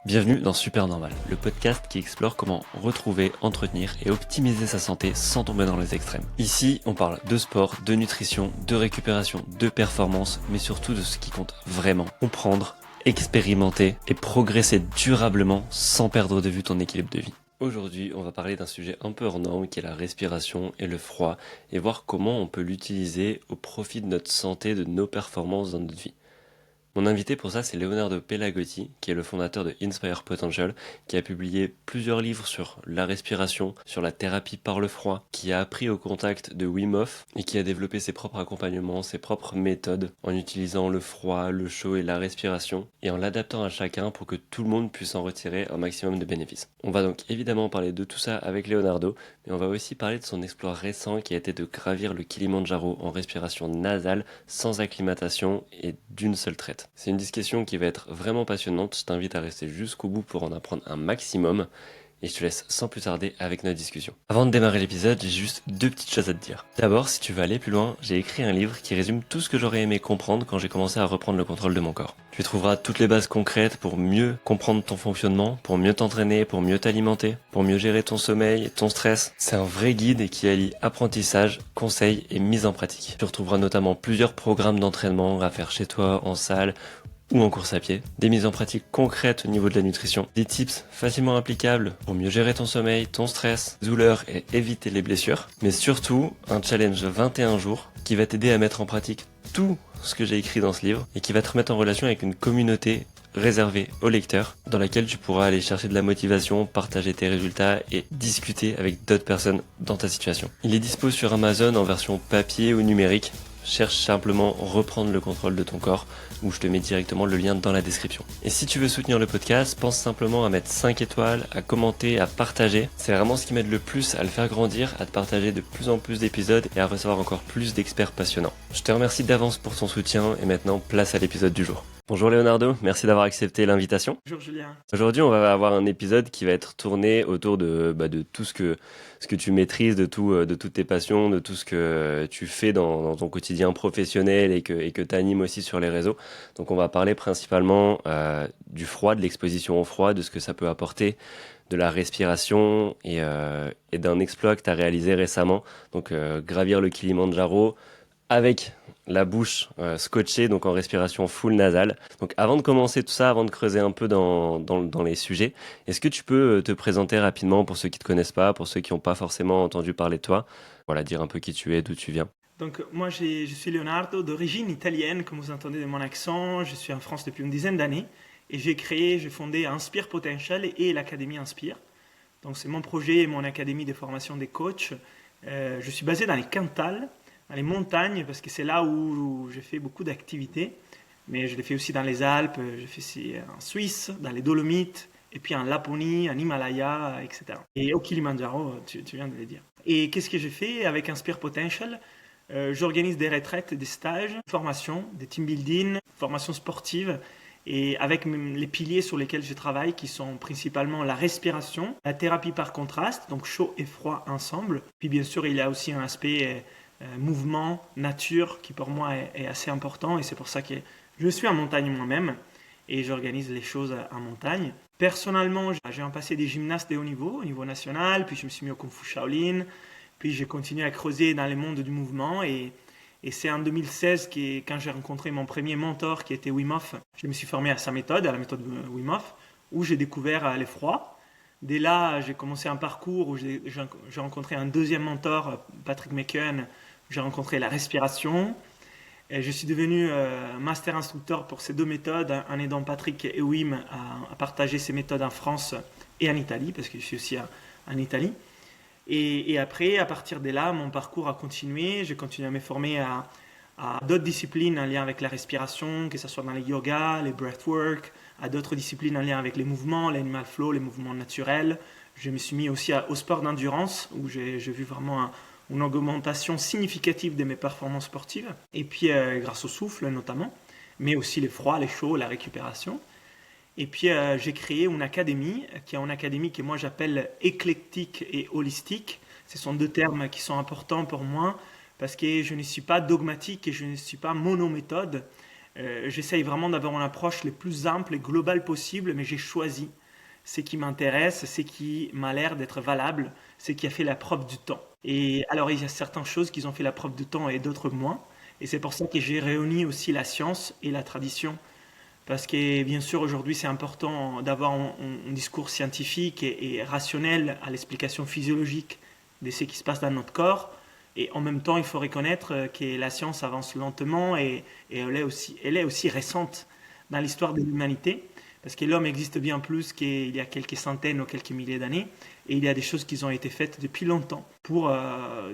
Bienvenue dans Super Normal, le podcast qui explore comment retrouver, entretenir et optimiser sa santé sans tomber dans les extrêmes. Ici, on parle de sport, de nutrition, de récupération, de performance, mais surtout de ce qui compte vraiment. Comprendre, expérimenter et progresser durablement sans perdre de vue ton équilibre de vie. Aujourd'hui, on va parler d'un sujet un peu hors norme qui est la respiration et le froid et voir comment on peut l'utiliser au profit de notre santé, de nos performances dans notre vie. Mon invité pour ça, c'est Leonardo Pelagotti, qui est le fondateur de Inspire Potential, qui a publié plusieurs livres sur la respiration, sur la thérapie par le froid, qui a appris au contact de Wim Hof et qui a développé ses propres accompagnements, ses propres méthodes en utilisant le froid, le chaud et la respiration et en l'adaptant à chacun pour que tout le monde puisse en retirer un maximum de bénéfices. On va donc évidemment parler de tout ça avec Leonardo, mais on va aussi parler de son exploit récent qui a été de gravir le Kilimandjaro en respiration nasale, sans acclimatation et d'une seule traite. C'est une discussion qui va être vraiment passionnante, je t'invite à rester jusqu'au bout pour en apprendre un maximum et je te laisse sans plus tarder avec notre discussion. Avant de démarrer l'épisode, j'ai juste deux petites choses à te dire. D'abord, si tu veux aller plus loin, j'ai écrit un livre qui résume tout ce que j'aurais aimé comprendre quand j'ai commencé à reprendre le contrôle de mon corps. Tu y trouveras toutes les bases concrètes pour mieux comprendre ton fonctionnement, pour mieux t'entraîner, pour mieux t'alimenter, pour mieux gérer ton sommeil et ton stress. C'est un vrai guide qui allie apprentissage, conseils et mise en pratique. Tu retrouveras notamment plusieurs programmes d'entraînement à faire chez toi, en salle ou en course à pied, des mises en pratique concrètes au niveau de la nutrition, des tips facilement applicables pour mieux gérer ton sommeil, ton stress, douleur et éviter les blessures, mais surtout un challenge 21 jours qui va t'aider à mettre en pratique tout ce que j'ai écrit dans ce livre et qui va te remettre en relation avec une communauté réservée aux lecteurs dans laquelle tu pourras aller chercher de la motivation, partager tes résultats et discuter avec d'autres personnes dans ta situation. Il est dispo sur Amazon en version papier ou numérique. Cherche simplement reprendre le contrôle de ton corps où je te mets directement le lien dans la description. Et si tu veux soutenir le podcast, pense simplement à mettre 5 étoiles, à commenter, à partager. C'est vraiment ce qui m'aide le plus à le faire grandir, à te partager de plus en plus d'épisodes et à recevoir encore plus d'experts passionnants. Je te remercie d'avance pour ton soutien et maintenant place à l'épisode du jour. Bonjour Leonardo, merci d'avoir accepté l'invitation. Bonjour Julien. Aujourd'hui, on va avoir un épisode qui va être tourné autour de tout ce que tu maîtrises, de toutes tes passions, de tout ce que tu fais dans ton quotidien professionnel et que tu animes aussi sur les réseaux. Donc on va parler principalement du froid, de l'exposition au froid, de ce que ça peut apporter, de la respiration et d'un exploit que tu as réalisé récemment. Donc gravir le Kilimandjaro avec la bouche scotchée, donc en respiration full nasale. Donc avant de commencer tout ça, avant de creuser un peu dans les sujets, est-ce que tu peux te présenter rapidement pour ceux qui ne te connaissent pas, pour ceux qui n'ont pas forcément entendu parler de toi, voilà, dire un peu qui tu es, d'où tu viens. Donc moi je suis Leonardo, d'origine italienne, comme vous entendez de mon accent. Je suis en France depuis une dizaine d'années et j'ai fondé Inspire Potential et l'Académie Inspire. Donc c'est mon projet et mon académie de formation des coachs. Je suis basé dans les Cantal, dans les montagnes, parce que c'est là où j'ai fait beaucoup d'activités. Mais je l'ai fait aussi dans les Alpes, j'ai fait aussi en Suisse, dans les Dolomites, et puis en Laponie, en Himalaya, etc. Et au Kilimandjaro, tu viens de le dire. Et qu'est-ce que j'ai fait avec Inspire Potential? J'organise des retraites, des stages, formations, des team building, formations sportives, et avec les piliers sur lesquels je travaille, qui sont principalement la respiration, la thérapie par contraste, donc chaud et froid ensemble. Puis bien sûr, il y a aussi un aspect mouvement, nature, qui pour moi est assez important, et c'est pour ça que je suis en montagne moi-même, et j'organise les choses en montagne. Personnellement, j'ai un passé des gymnastes de haut niveau, au niveau national, puis je me suis mis au Kung Fu Shaolin, puis j'ai continué à creuser dans le monde du mouvement, et c'est en 2016 quand j'ai rencontré mon premier mentor qui était Wim Hof. Je me suis formé à sa méthode, à la méthode Wim Hof, où j'ai découvert l'effroi. Dès là, j'ai commencé un parcours où j'ai rencontré un deuxième mentor, Patrick McKeown, où j'ai rencontré la respiration. Et je suis devenu master instructeur pour ces deux méthodes, en aidant Patrick et Wim à partager ces méthodes en France et en Italie, parce que je suis aussi en Italie. Et après, à partir de là, mon parcours a continué. J'ai continué à me former à d'autres disciplines en lien avec la respiration, que ce soit dans les yoga, les breathwork, à d'autres disciplines en lien avec les mouvements, l'animal flow, les mouvements naturels. Je me suis mis aussi au sport d'endurance, où j'ai vu vraiment une augmentation significative de mes performances sportives. Et puis, grâce au souffle notamment, mais aussi les froids, les chauds, la récupération. Et puis j'ai créé une académie, qui est une académie que moi j'appelle éclectique et holistique. Ce sont deux termes qui sont importants pour moi parce que je ne suis pas dogmatique et je ne suis pas monométhode. J'essaye vraiment d'avoir une approche le plus ample et globale possible, mais j'ai choisi ce qui m'intéresse, ce qui m'a l'air d'être valable, ce qui a fait la preuve du temps. Et alors, il y a certaines choses qui ont fait la preuve du temps et d'autres moins. Et c'est pour ça que j'ai réuni aussi la science et la tradition. Parce que, bien sûr, aujourd'hui, c'est important d'avoir un discours scientifique et rationnel à l'explication physiologique de ce qui se passe dans notre corps. Et en même temps, il faut reconnaître que la science avance lentement et elle est aussi récente dans l'histoire de l'humanité. Parce que l'homme existe bien plus qu'il y a quelques centaines ou quelques milliers d'années. Et il y a des choses qui ont été faites depuis longtemps pour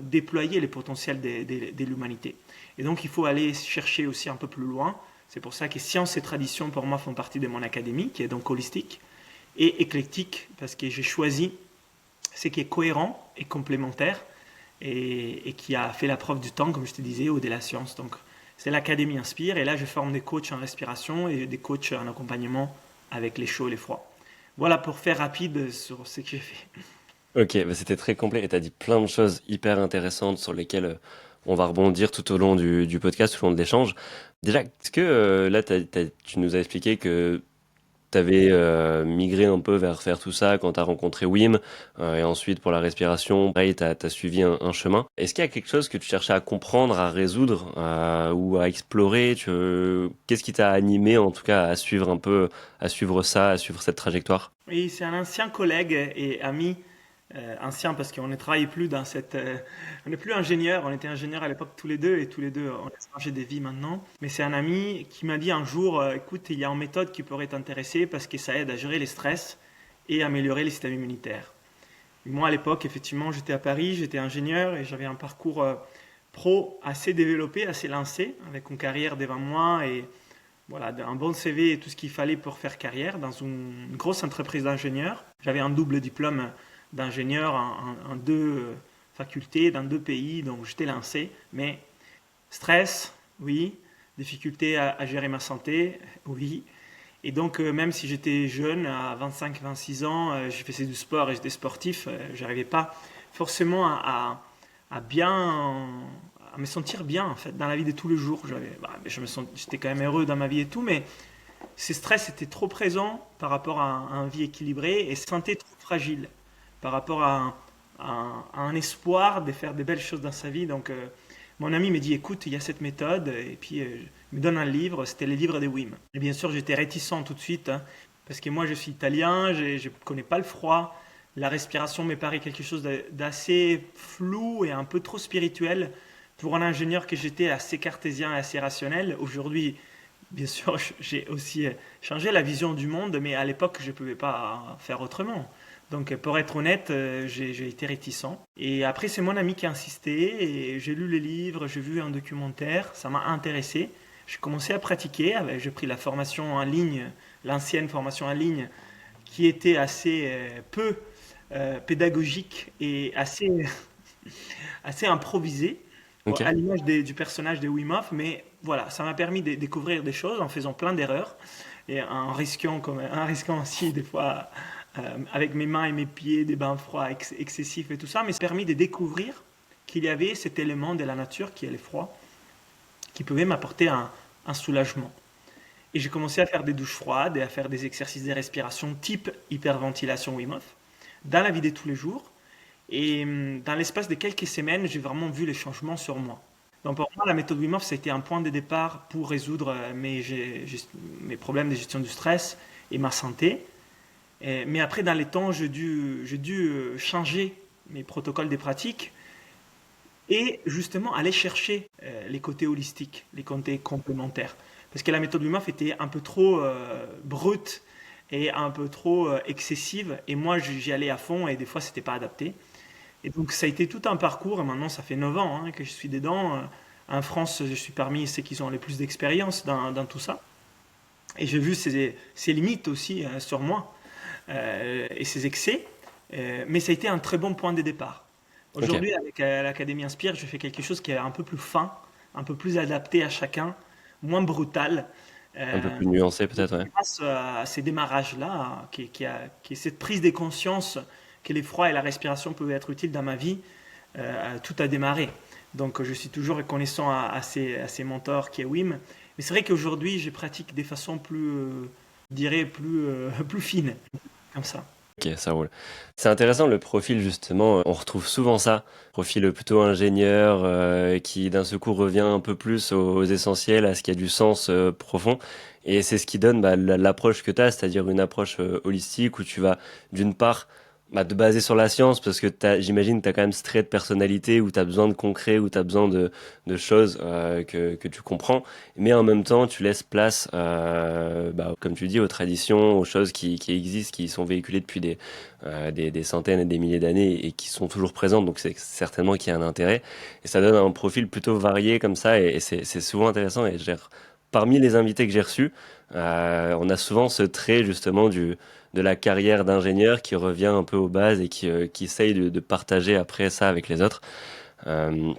déployer le potentiel de l'humanité. Et donc, il faut aller chercher aussi un peu plus loin. C'est pour ça que science et tradition, pour moi, font partie de mon académie, qui est donc holistique et éclectique, parce que j'ai choisi ce qui est cohérent et complémentaire et qui a fait la preuve du temps, comme je te disais, ou de la science. Donc, c'est l'Académie Inspire. Et là, je forme des coachs en respiration et des coachs en accompagnement avec les chauds et les froids. Voilà pour faire rapide sur ce que j'ai fait. Ok, bah c'était très complet et tu as dit plein de choses hyper intéressantes sur lesquelles on va rebondir tout au long du podcast, tout au long de l'échange. Déjà, est-ce que là, tu nous as expliqué que tu avais migré un peu vers faire tout ça quand tu as rencontré Wim, et ensuite pour la respiration, pareil, tu as suivi un chemin. Est-ce qu'il y a quelque chose que tu cherchais à comprendre, à résoudre, ou à explorer? Qu'est-ce qui t'a animé en tout cas à suivre un peu, à suivre ça, à suivre cette trajectoire? Oui, c'est un ancien collègue et ami, ancien parce qu'on ne travaille plus dans cette... on n'est plus ingénieur, on était ingénieurs à l'époque tous les deux et tous les deux on a changé des vies maintenant. Mais c'est un ami qui m'a dit un jour, écoute, il y a une méthode qui pourrait t'intéresser parce que ça aide à gérer les stress et améliorer le système immunitaire. Et moi à l'époque, effectivement, j'étais à Paris, j'étais ingénieur et j'avais un parcours pro assez développé, assez lancé, avec une carrière devant moi et voilà, un bon CV et tout ce qu'il fallait pour faire carrière dans une grosse entreprise d'ingénieurs. J'avais un double diplôme d'ingénieur en deux facultés, dans deux pays, donc j'étais lancé. Mais stress, oui. Difficulté à gérer ma santé, oui. Et donc, même si j'étais jeune, à 25-26 ans, je faisais du sport et j'étais sportif, j'arrivais pas forcément à bien à me sentir bien en fait dans la vie de tous les jours. J'étais quand même heureux dans ma vie et tout, mais ce stress était trop présent par rapport à une vie équilibrée et santé trop fragile par rapport à un espoir de faire des belles choses dans sa vie. Donc mon ami me dit écoute, il y a cette méthode et puis il me donne un livre, c'était les livres de Wim. Et bien sûr j'étais réticent tout de suite hein, parce que moi je suis italien, je ne connais pas le froid. La respiration me paraît quelque chose d'assez flou et un peu trop spirituel pour un ingénieur que j'étais, assez cartésien et assez rationnel. Aujourd'hui, bien sûr, j'ai aussi changé la vision du monde, mais à l'époque, je ne pouvais pas faire autrement. Donc, pour être honnête, j'ai été réticent. Et après, c'est mon ami qui a insisté, et j'ai lu les livres, j'ai vu un documentaire, ça m'a intéressé. J'ai commencé à pratiquer, j'ai pris la formation en ligne, l'ancienne formation en ligne, qui était assez peu pédagogique et assez, assez improvisée, Ok. à l'image du personnage de Wim Hof, mais voilà, ça m'a permis de découvrir des choses en faisant plein d'erreurs et en risquant aussi des fois avec mes mains et mes pieds des bains froids excessifs et tout ça, mais ça m'a permis de découvrir qu'il y avait cet élément de la nature qui est le froid, qui pouvait m'apporter un soulagement. Et j'ai commencé à faire des douches froides et à faire des exercices de respiration type hyperventilation Wim Hof dans la vie de tous les jours. Et dans l'espace de quelques semaines, j'ai vraiment vu les changements sur moi. Donc pour moi, la méthode Wim Hof, ça a été un point de départ pour résoudre mes problèmes de gestion du stress et ma santé. Mais après, dans les temps, j'ai dû changer mes protocoles de pratique et justement aller chercher les côtés holistiques, les côtés complémentaires. Parce que la méthode Wim Hof était un peu trop brute et un peu trop excessive. Et moi, j'y allais à fond et des fois, c'était pas adapté. Et donc, ça a été tout un parcours. Et maintenant, ça fait 9 ans hein, que je suis dedans. En France, je suis parmi ceux qui ont le plus d'expérience dans tout ça. Et j'ai vu ses limites aussi sur moi et ses excès. Mais ça a été un très bon point de départ. Ok. Aujourd'hui, avec l'Académie Inspire, je fais quelque chose qui est un peu plus fin, un peu plus adapté à chacun, moins brutal. Un peu Euh, plus nuancé peut-être, ouais. Grâce à ces démarrages-là, qui est cette prise de conscience que les froids et la respiration peuvent être utiles dans ma vie, tout a démarré. Donc je suis toujours reconnaissant à ces mentors qui est Wim. Mais c'est vrai qu'aujourd'hui, je pratique des façons plus, je dirais, plus fines, comme ça. Ok, ça roule. C'est intéressant le profil justement, on retrouve souvent ça, profil plutôt ingénieur qui d'un seul coup revient un peu plus aux essentiels, à ce qui a du sens profond. Et c'est ce qui donne l'approche que tu as, c'est-à-dire une approche holistique où tu vas d'une part te baser sur la science parce que j'imagine que tu as quand même ce trait de personnalité où tu as besoin de concret, où tu as besoin de choses que tu comprends, mais en même temps tu laisses place, comme tu dis, aux traditions, aux choses qui existent, qui sont véhiculées depuis des centaines et des milliers d'années et qui sont toujours présentes, donc c'est certainement qu'il y a un intérêt, et ça donne un profil plutôt varié comme ça, et c'est souvent intéressant, et parmi les invités que j'ai reçus, on a souvent ce trait justement de la carrière d'ingénieur qui revient un peu aux bases et qui essaye de partager après ça avec les autres. Euh,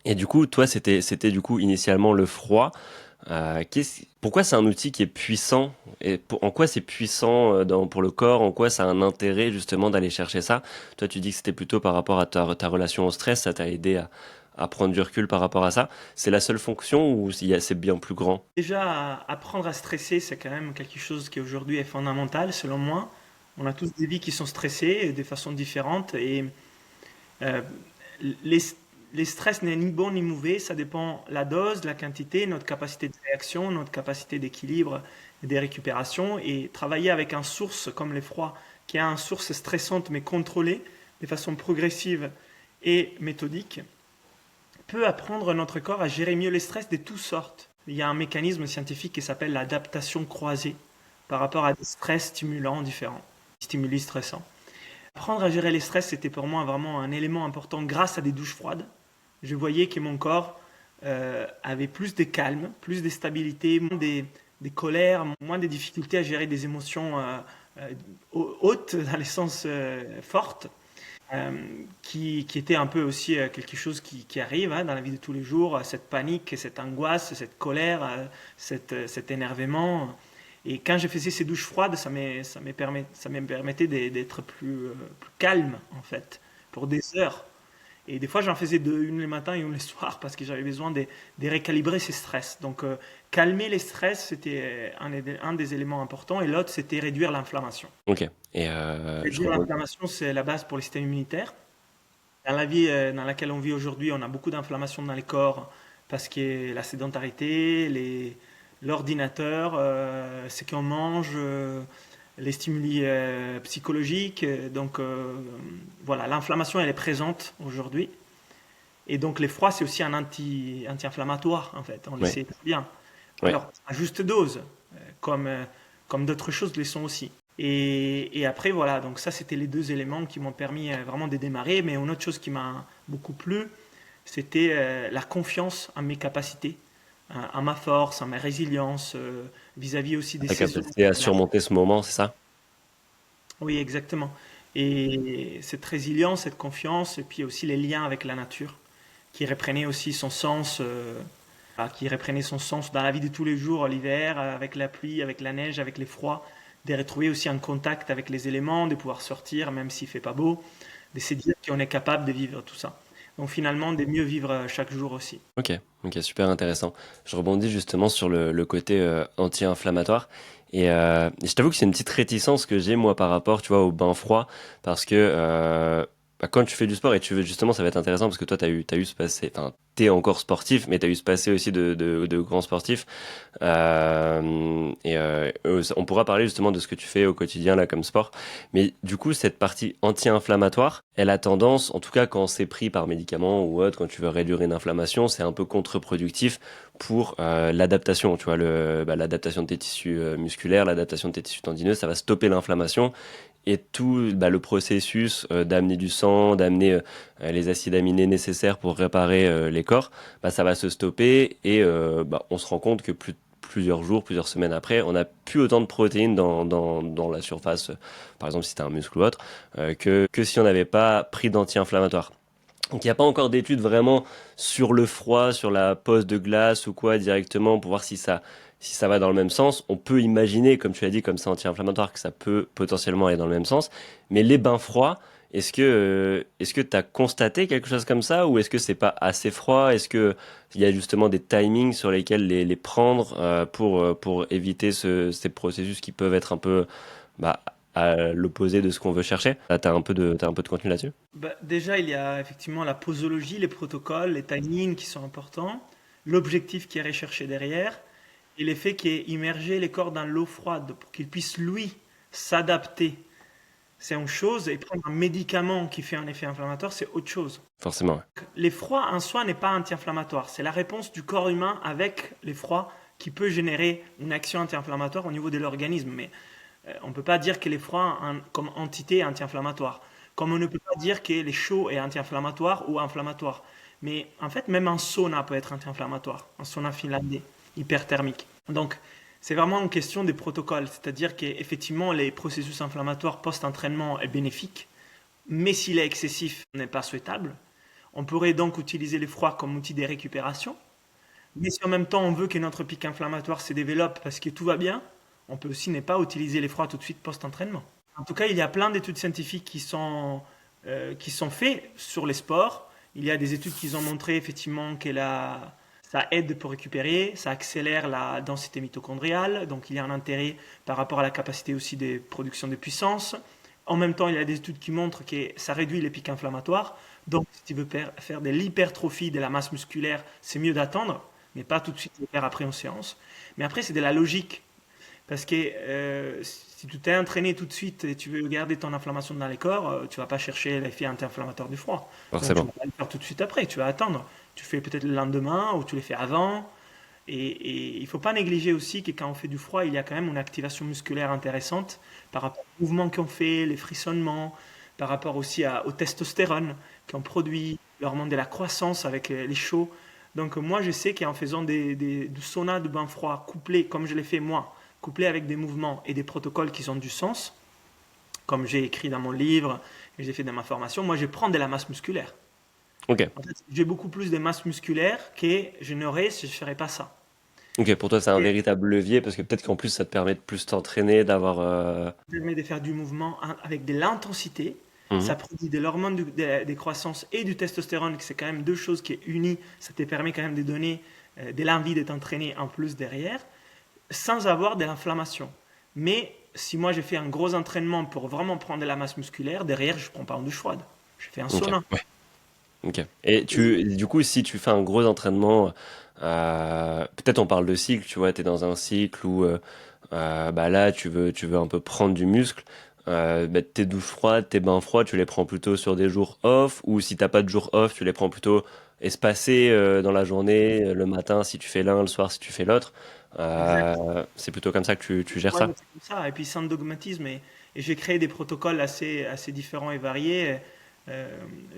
et du coup, toi, c'était du coup initialement le froid. Pourquoi c'est un outil qui est puissant et en quoi c'est puissant pour le corps, en quoi ça a un intérêt justement d'aller chercher ça? Toi, tu dis que c'était plutôt par rapport à ta relation au stress, ça t'a aidé à prendre du recul par rapport à ça. C'est la seule fonction ou c'est bien plus grand? Déjà, apprendre à stresser, c'est quand même quelque chose qui aujourd'hui est fondamental, selon moi. On a tous des vies qui sont stressées de façon différente et euh, les, les stress n'est ni bon ni mauvais, ça dépend la dose, la quantité, notre capacité de réaction, notre capacité d'équilibre et de récupération. Et travailler avec un source comme l'effroi, qui est une source stressante mais contrôlée de façon progressive et méthodique, peut apprendre notre corps à gérer mieux les stress de toutes sortes. Il y a un mécanisme scientifique qui s'appelle l'adaptation croisée par rapport à des stress stimulants différents, stimuli stressants. Apprendre à gérer les stress, c'était pour moi vraiment un élément important grâce à des douches froides. Je voyais que mon corps avait plus de calme, plus de stabilité, moins des colères, moins de difficultés à gérer des émotions euh, hautes, dans les sens fortes, euh, qui était un peu aussi quelque chose qui arrive dans la vie de tous les jours, cette panique, cette angoisse, cette colère, cet énervement. Et quand je faisais ces douches froides, ça me permettait d'être plus calme, en fait, pour des heures. Et des fois, j'en faisais deux, une le matin et une le soir, parce que j'avais besoin de récalibrer ces stress. Donc, calmer les stress, c'était un des éléments importants. Et l'autre, c'était réduire l'inflammation. Ok. Et je Réduire rebondis. l'inflammation, c'est la base pour le système immunitaire. Dans la vie dans laquelle on vit aujourd'hui, on a beaucoup d'inflammation dans les corps parce que la sédentarité, l'ordinateur, ce qu'on mange, les stimuli psychologiques. Donc voilà, l'inflammation, elle est présente aujourd'hui. Et donc l'effroi, c'est aussi un anti-inflammatoire, en fait. On le Ouais, sait très bien. ouais. Alors, à juste dose, comme d'autres choses le sont aussi. Et après, voilà, donc ça, c'était les deux éléments qui m'ont permis vraiment de démarrer. Mais une autre chose qui m'a beaucoup plu, c'était la confiance en mes capacités, en ma force, en ma résilience, vis-à-vis aussi des Ta saisons. capacité à surmonter ce moment, c'est ça? Oui, exactement. Et cette résilience, cette confiance, et puis aussi les liens avec la nature, qui reprenait aussi son sens, qui reprenait son sens dans la vie de tous les jours, l'hiver, avec la pluie, avec la neige, avec les froids, de retrouver aussi un contact avec les éléments, de pouvoir sortir même s'il fait pas beau, de se dire qu'on est capable de vivre tout ça. Donc finalement, de mieux vivre chaque jour aussi. Ok, ok, super intéressant. Je rebondis justement sur le côté anti-inflammatoire. Et je t'avoue que c'est une petite réticence que j'ai moi par rapport, tu vois, au bain froid, parce que quand tu fais du sport et tu veux justement, ça va être intéressant parce que toi, t'as eu ce passé, enfin, t'es encore sportif, mais t'as eu ce passé aussi de grands sportifs. On pourra parler justement de ce que tu fais au quotidien là comme sport. Mais du coup, cette partie anti-inflammatoire, elle a tendance, en tout cas quand c'est pris par médicament ou autre, quand tu veux réduire une inflammation, c'est un peu contre-productif pour l'adaptation. Tu vois, l'adaptation de tes tissus musculaires, l'adaptation de tes tissus tendineux, ça va stopper l'inflammation et tout le processus d'amener du sang, d'amener les acides aminés nécessaires pour réparer les corps, ça va se stopper et on se rend compte que plusieurs jours, plusieurs semaines après, on n'a plus autant de protéines dans la surface, par exemple si c'était un muscle ou autre, que si on n'avait pas pris d'anti-inflammatoire. Donc il n'y a pas encore d'études vraiment sur le froid, sur la pose de glace ou quoi directement pour voir si ça va dans le même sens. On peut imaginer, comme tu as dit, comme c'est anti-inflammatoire, que ça peut potentiellement aller dans le même sens. Mais les bains froids, Est-ce que tu as constaté quelque chose comme ça ou est-ce que c'est pas assez froid? Est-ce que il y a justement des timings sur lesquels les prendre pour éviter ces processus qui peuvent être un peu bah, à l'opposé de ce qu'on veut chercher? Là, t'as un peu de contenu là-dessus? Bah, déjà, il y a effectivement la posologie, les protocoles, les timings qui sont importants, l'objectif qui est recherché derrière, et l'effet qui est immerger les corps dans l'eau froide pour qu'il puisse, lui, s'adapter. C'est une chose, et prendre un médicament qui fait un effet inflammatoire, c'est autre chose. Forcément, ouais. L'effroi en soi n'est pas anti-inflammatoire, c'est la réponse du corps humain avec l'effroi qui peut générer une action anti-inflammatoire au niveau de l'organisme. Mais on ne peut pas dire que l'effroi comme entité est anti-inflammatoire. Comme on ne peut pas dire que les chaud est anti-inflammatoire ou inflammatoire. Mais en fait, même un sauna peut être anti-inflammatoire, un sauna finlandais, hyperthermique. Donc, c'est vraiment une question des protocoles, c'est-à-dire qu'effectivement, les processus inflammatoires post-entraînement est bénéfique, mais s'il est excessif, n'est pas souhaitable. On pourrait donc utiliser l'effroi comme outil de récupération, mais si en même temps on veut que notre pic inflammatoire se développe parce que tout va bien, on peut aussi ne pas utiliser l'effroi tout de suite post-entraînement. En tout cas, il y a plein d'études scientifiques qui sont faites sur les sports. Il y a des études qui ont montré effectivement que ça aide pour récupérer, ça accélère la densité mitochondriale, donc il y a un intérêt par rapport à la capacité aussi de production de puissance. En même temps, il y a des études qui montrent que ça réduit les pics inflammatoires. Donc, si tu veux faire de l'hypertrophie de la masse musculaire, c'est mieux d'attendre, mais pas tout de suite le faire après en séance. Mais après, c'est de la logique. Parce que si tu t'es entraîné tout de suite et tu veux garder ton inflammation dans les corps, tu vas pas chercher l'effet anti-inflammatoire du froid. Donc tu vas Forcément. pas le faire tout de suite après, tu vas attendre. Tu fais peut-être le lendemain ou tu les fais avant. Et il faut pas négliger aussi que quand on fait du froid, il y a quand même une activation musculaire intéressante par rapport aux mouvements qu'on fait, les frissonnements, par rapport aussi au testostérone qu'on produit, l'hormone de la croissance avec les chauds. Donc moi, je sais qu'en faisant du sauna de bain froid couplé, comme je l'ai fait moi, couplé avec des mouvements et des protocoles qui ont du sens, comme j'ai écrit dans mon livre et j'ai fait dans ma formation, moi je prends de la masse musculaire. Ok. En fait, j'ai beaucoup plus de masse musculaire que je n'aurais si je ne ferais pas ça. Ok, pour toi, c'est un Et véritable levier parce que peut-être qu'en plus, ça te permet de plus t'entraîner, d'avoir. ça permet de faire du mouvement avec de l'intensité. Mhm. Ça produit de l'hormone des croissances et du testostérone, qui c'est quand même deux choses qui est unies. Ça te permet quand même de donner de l'envie de t'entraîner en plus derrière, sans avoir de l'inflammation. Mais si moi j'ai fait un gros entraînement pour vraiment prendre de la masse musculaire, derrière je ne prends pas une douche froide. Je fais un Ok. sauna. Ouais. Ok. Et Et du coup, si tu fais un gros entraînement, peut-être on parle de cycle, tu vois, tu es dans un cycle où bah là, tu veux un peu prendre du muscle. Bah, tes douches froides, tes bains froids, tu les prends plutôt sur des jours off, ou si t'as pas de jour off, tu les prends plutôt espacés dans la journée, le matin si tu fais l'un, le soir si tu fais l'autre. exact. C'est plutôt comme ça que tu gères Ouais, ça? c'est comme ça. Et puis sans dogmatisme. Et j'ai créé des protocoles assez différents et variés. Euh,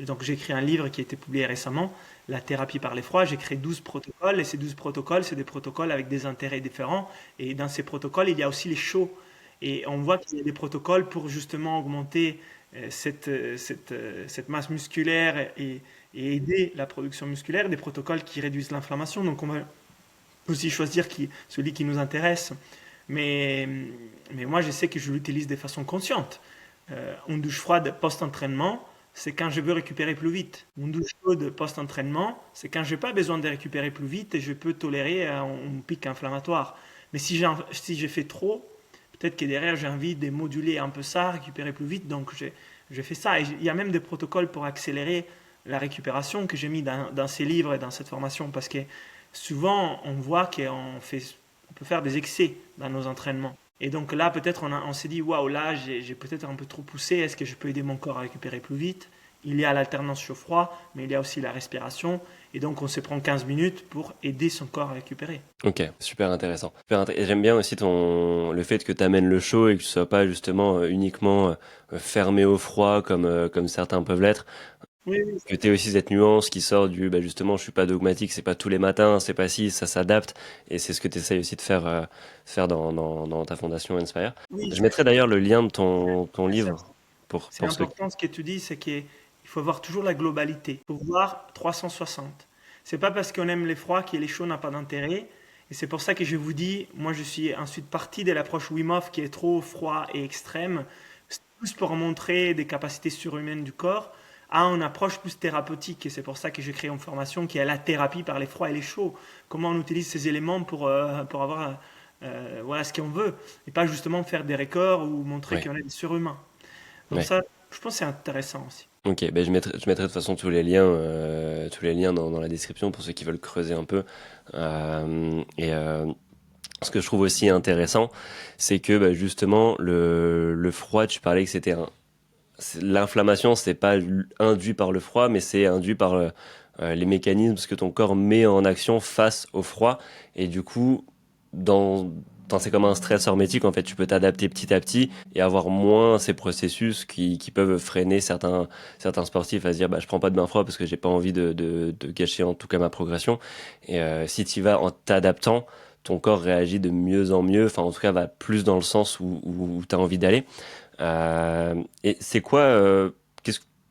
donc j'ai écrit un livre qui a été publié récemment, La thérapie par l'effroi. J'ai créé 12 protocoles. Et ces 12 protocoles, c'est des protocoles avec des intérêts différents. Et dans ces protocoles, il y a aussi les shows. Et on voit qu'il y a des protocoles pour justement augmenter cette masse musculaire et aider la production musculaire. Des protocoles qui réduisent l'inflammation. Donc on va aussi choisir celui qui nous intéresse. Mais, mais moi, je sais que je l'utilise de façon consciente. Une douche froide post-entraînement, c'est quand je veux récupérer plus vite. Une douche chaude post-entraînement, c'est quand je n'ai pas besoin de récupérer plus vite et je peux tolérer un pic inflammatoire. Mais si j'ai fait trop, peut-être que derrière j'ai envie de moduler un peu ça, récupérer plus vite, donc je fais ça. Et il y a même des protocoles pour accélérer la récupération que j'ai mis dans ces livres et dans cette formation, parce que souvent on voit on peut faire des excès dans nos entraînements. Et donc là, peut-être on s'est dit, waouh, là j'ai peut-être un peu trop poussé, est-ce que je peux aider mon corps à récupérer plus vite? Il y a l'alternance chaud-froid, mais il y a aussi la respiration. Et donc on se prend 15 minutes pour aider son corps à récupérer. Ok, super intéressant. Et j'aime bien aussi le fait que tu amènes le chaud et que tu sois pas justement uniquement fermé au froid comme certains peuvent l'être. Oui, oui, Que tu aussi cette nuance qui sort bah justement, je suis pas dogmatique, c'est pas tous les matins, c'est pas si, ça s'adapte. Et c'est ce que tu essayes aussi de faire dans ta fondation Inspire. oui, Je mettrai d'ailleurs le lien de ton c'est livre c'est pour ceux important ce que tu dis, c'est qu'il faut voir toujours la globalité. Il faut voir 360. C'est pas parce qu'on aime les froids que les chauds n'ont pas d'intérêt. Et c'est pour ça que je vous dis, moi je suis ensuite parti de l'approche Wim Hof qui est trop froid et extrême, C'est plus pour montrer des capacités surhumaines du corps à une approche plus thérapeutique. Et c'est pour ça que j'ai créé une formation qui est la thérapie par les froids et les chauds. Comment on utilise ces éléments pour avoir voilà, ce qu'on veut. Et pas justement faire des records ou montrer Ouais, qu'on est des surhumains. Donc ouais. ça, je pense que c'est intéressant aussi. Ok, ben je mettrai de toute façon tous les liens dans la description pour ceux qui veulent creuser un peu. Et ce que je trouve aussi intéressant, c'est que bah, justement le froid, tu parlais que l'inflammation, c'est pas induit par le froid, mais c'est induit par les mécanismes que ton corps met en action face au froid. Et du coup, dans, c'est comme un stress hermétique, en fait, tu peux t'adapter petit à petit et avoir moins ces processus qui peuvent freiner certains sportifs à se dire, bah, je prends pas de bain froid parce que j'ai pas envie de gâcher en tout cas ma progression. Et si tu y vas en t'adaptant, ton corps réagit de mieux en mieux, enfin en tout cas va plus dans le sens où tu as envie d'aller. Et c'est quoi,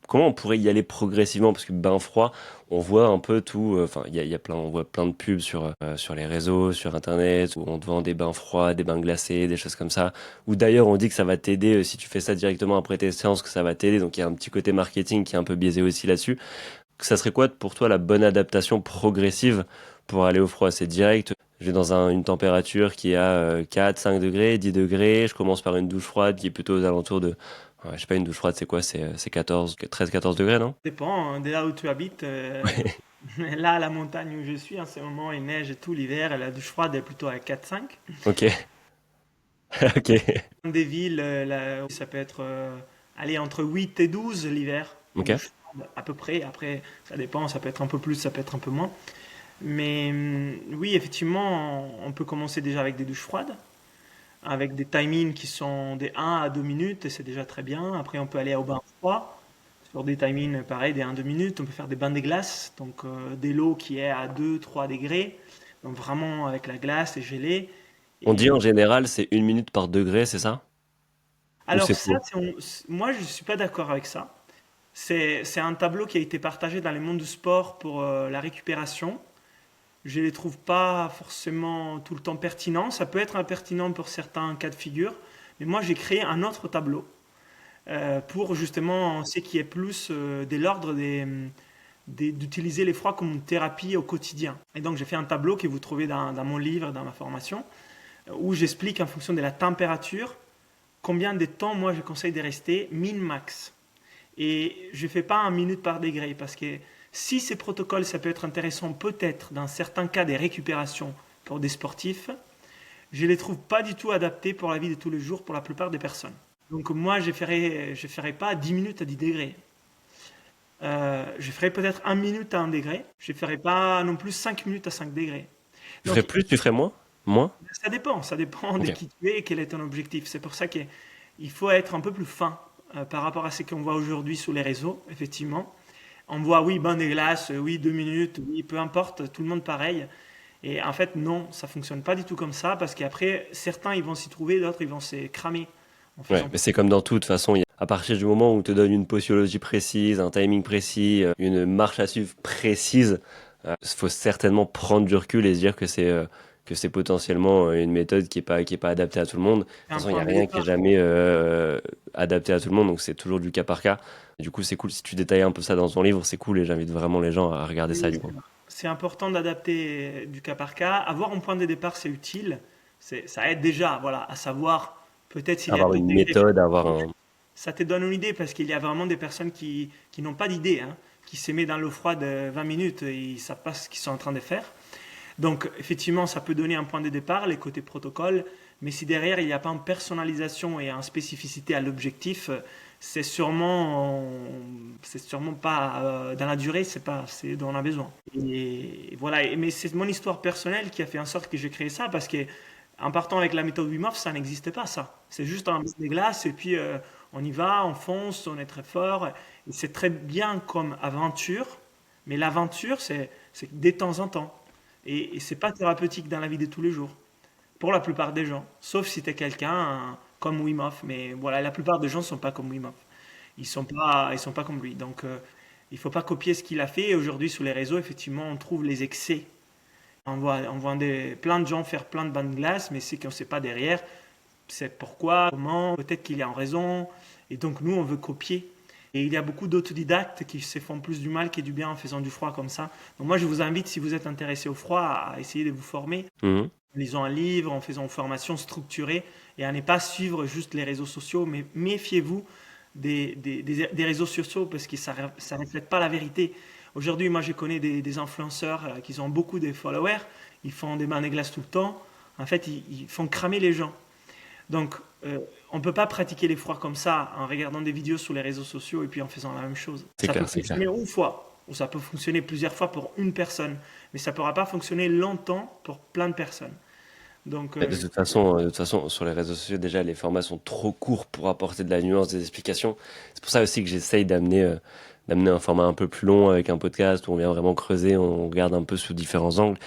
comment on pourrait y aller progressivement? Parce que bain froid, on voit un peu tout, enfin, il y a plein, on voit plein de pubs sur les réseaux, sur Internet, où on te vend des bains froids, des bains glacés, des choses comme ça. Ou d'ailleurs, on dit que ça va t'aider, si tu fais ça directement après tes séances, que ça va t'aider. Donc, il y a un petit côté marketing qui est un peu biaisé aussi là-dessus. Ça serait quoi pour toi la bonne adaptation progressive pour aller au froid? C'est direct, je vais dans une température qui est à 4, 5 degrés, 10 degrés, je commence par une douche froide qui est plutôt aux alentours de, ouais, je sais pas, une douche froide c'est quoi? C'est 14, 13, 14 degrés, non? Ça dépend hein, de là où tu habites. Là, à la montagne où je suis, en ce moment, il neige tout l'hiver et la douche froide est plutôt à 4-5. Ok, ok, Des villes, là, ça peut être aller entre 8 et 12 l'hiver, une ok. douche froide, à peu près. Après, ça dépend, ça peut être un peu plus, ça peut être un peu moins. Mais oui, effectivement, on peut commencer déjà avec des douches froides, avec des timings qui sont des 1 à 2 minutes, et c'est déjà très bien. Après, on peut aller au bain froid, sur des timings pareil, des 1 à 2 minutes. On peut faire des bains de glace, donc de l'eau qui est à 2 3 degrés, donc vraiment avec la glace et gelée. On dit Et en général c'est 1 minute par degré, c'est ça? Ou alors c'est ça, faux? moi je ne suis pas d'accord avec ça. C'est un tableau qui a été partagé dans le monde du sport pour la récupération. Je ne les trouve pas forcément tout le temps pertinents. Ça peut être impertinent pour certains cas de figure, mais moi j'ai créé un autre tableau pour justement ce qui est plus de l'ordre d'utiliser les froids comme une thérapie au quotidien. Et donc j'ai fait un tableau que vous trouvez dans mon livre, dans ma formation, où j'explique en fonction de la température combien de temps moi je conseille de rester min-max. Et je ne fais pas 1 minute par degré parce que si ces protocoles, ça peut être intéressant peut-être dans certains cas des récupérations pour des sportifs, je ne les trouve pas du tout adaptés pour la vie de tous les jours pour la plupart des personnes. Donc moi, je ferai pas 10 minutes à 10 degrés. Je ferai peut-être 1 minute à 1 degré. Je ne ferai pas non plus 5 minutes à 5 degrés. Tu ferais Donc plus, tu ferais moins? Moins? ça dépend de Ok. qui tu es et quel est ton objectif. C'est pour ça qu'il faut être un peu plus fin par rapport à ce qu'on voit aujourd'hui sur les réseaux, effectivement. On voit, oui, bain des glaces, oui, 2 minutes, oui, peu importe, tout le monde pareil. Et en fait, non, ça fonctionne pas du tout comme ça, parce qu'après, certains, ils vont s'y trouver, d'autres, ils vont se cramer en Ouais, faisant. mais c'est comme dans tout, de toute façon, à partir du moment où on te donne une posologie précise, un timing précis, une marche à suivre précise, il faut certainement prendre du recul et se dire que c'est potentiellement une méthode qui est pas adaptée à tout le monde. De toute C'est un façon, il n'y point a de rien qui est départ. jamais adapté à tout le monde, donc c'est toujours du cas par cas. Du coup, c'est cool si tu détailles un peu ça dans ton livre, c'est cool et j'invite vraiment les gens à regarder ça Oui, du coup. c'est important d'adapter du cas par cas. Avoir un point de départ, c'est utile. Ça aide déjà, voilà, à savoir peut-être s'il y a Avoir d'autres une degrés. méthode, avoir un... Ça te donne une idée parce qu'il y a vraiment des personnes qui n'ont pas d'idée, hein, qui se mettent dans l'eau froide 20 minutes et ils ne savent pas ce qu'ils sont en train de faire. Donc, effectivement, ça peut donner un point de départ, les côtés protocole, mais si derrière il n'y a pas une personnalisation et une spécificité à l'objectif, c'est sûrement pas dans la durée, c'est pas c'est dont on a besoin. Et voilà, mais c'est mon histoire personnelle qui a fait en sorte que j'ai créé ça parce que en partant avec la méthode Wim Hof, ça n'existait pas ça. C'est juste un des glaces et puis on y va, on fonce, on est très fort. Et c'est très bien comme aventure, mais l'aventure c'est de temps en temps. Et c'est pas thérapeutique dans la vie de tous les jours, pour la plupart des gens. Sauf si tu es quelqu'un comme Wim Hof. Mais voilà, la plupart des gens ne sont pas comme Wim Hof. Ils sont pas comme lui. Donc, il faut pas copier ce qu'il a fait. Et aujourd'hui, sur les réseaux, effectivement, on trouve les excès. On voit plein de gens faire plein de bains de glace, mais c'est qu'on ne sait pas derrière. c'est pourquoi, comment, peut-être qu'il y a en raison. Et donc nous, on veut copier. Et il y a beaucoup d'autodidactes qui se font plus du mal que du bien en faisant du froid comme ça. Donc moi, je vous invite, si vous êtes intéressé au froid, à essayer de vous former Mhm. en lisant un livre, en faisant une formation structurée et à ne pas suivre juste les réseaux sociaux, mais méfiez-vous des réseaux sociaux parce que ça ne reflète pas la vérité. Aujourd'hui, moi, je connais des influenceurs qui ont beaucoup de followers, ils font des bains de glace tout le temps. En fait, ils font cramer les gens. Donc, on ne peut pas pratiquer les froids comme ça en regardant des vidéos sur les réseaux sociaux et puis en faisant la même chose. C'est Ça peut clair, c'est clair. fonctionner une fois, ou ça peut fonctionner plusieurs fois pour une personne, mais ça ne pourra pas fonctionner longtemps pour plein de personnes. Donc, De toute façon, sur les réseaux sociaux, déjà, les formats sont trop courts pour apporter de la nuance, des explications. C'est pour ça aussi que j'essaye d'amener un format un peu plus long avec un podcast où on vient vraiment creuser, on regarde un peu sous différents angles.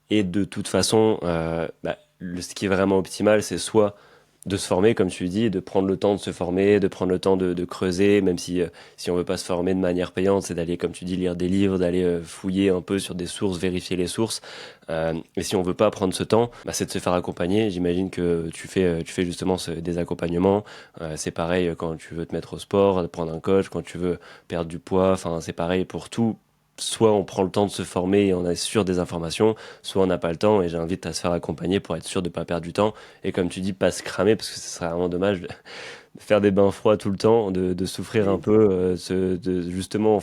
Et de toute façon, ce qui est vraiment optimal, c'est soit de se former, comme tu dis, de prendre le temps de se former, de prendre le temps de creuser, même si on veut pas se former de manière payante, c'est d'aller, comme tu dis, lire des livres, d'aller fouiller un peu sur des sources, vérifier les sources. Et si on veut pas prendre ce temps, c'est de se faire accompagner. J'imagine que tu fais justement des accompagnements. C'est pareil quand tu veux te mettre au sport, de prendre un coach, quand tu veux perdre du poids. Enfin, c'est pareil pour tout. Soit on prend le temps de se former et on est sûr des informations, soit on n'a pas le temps et j'invite à se faire accompagner pour être sûr de ne pas perdre du temps. Et comme tu dis, pas se cramer parce que ce serait vraiment dommage de faire des bains froids tout le temps, de souffrir un oui. peu, de justement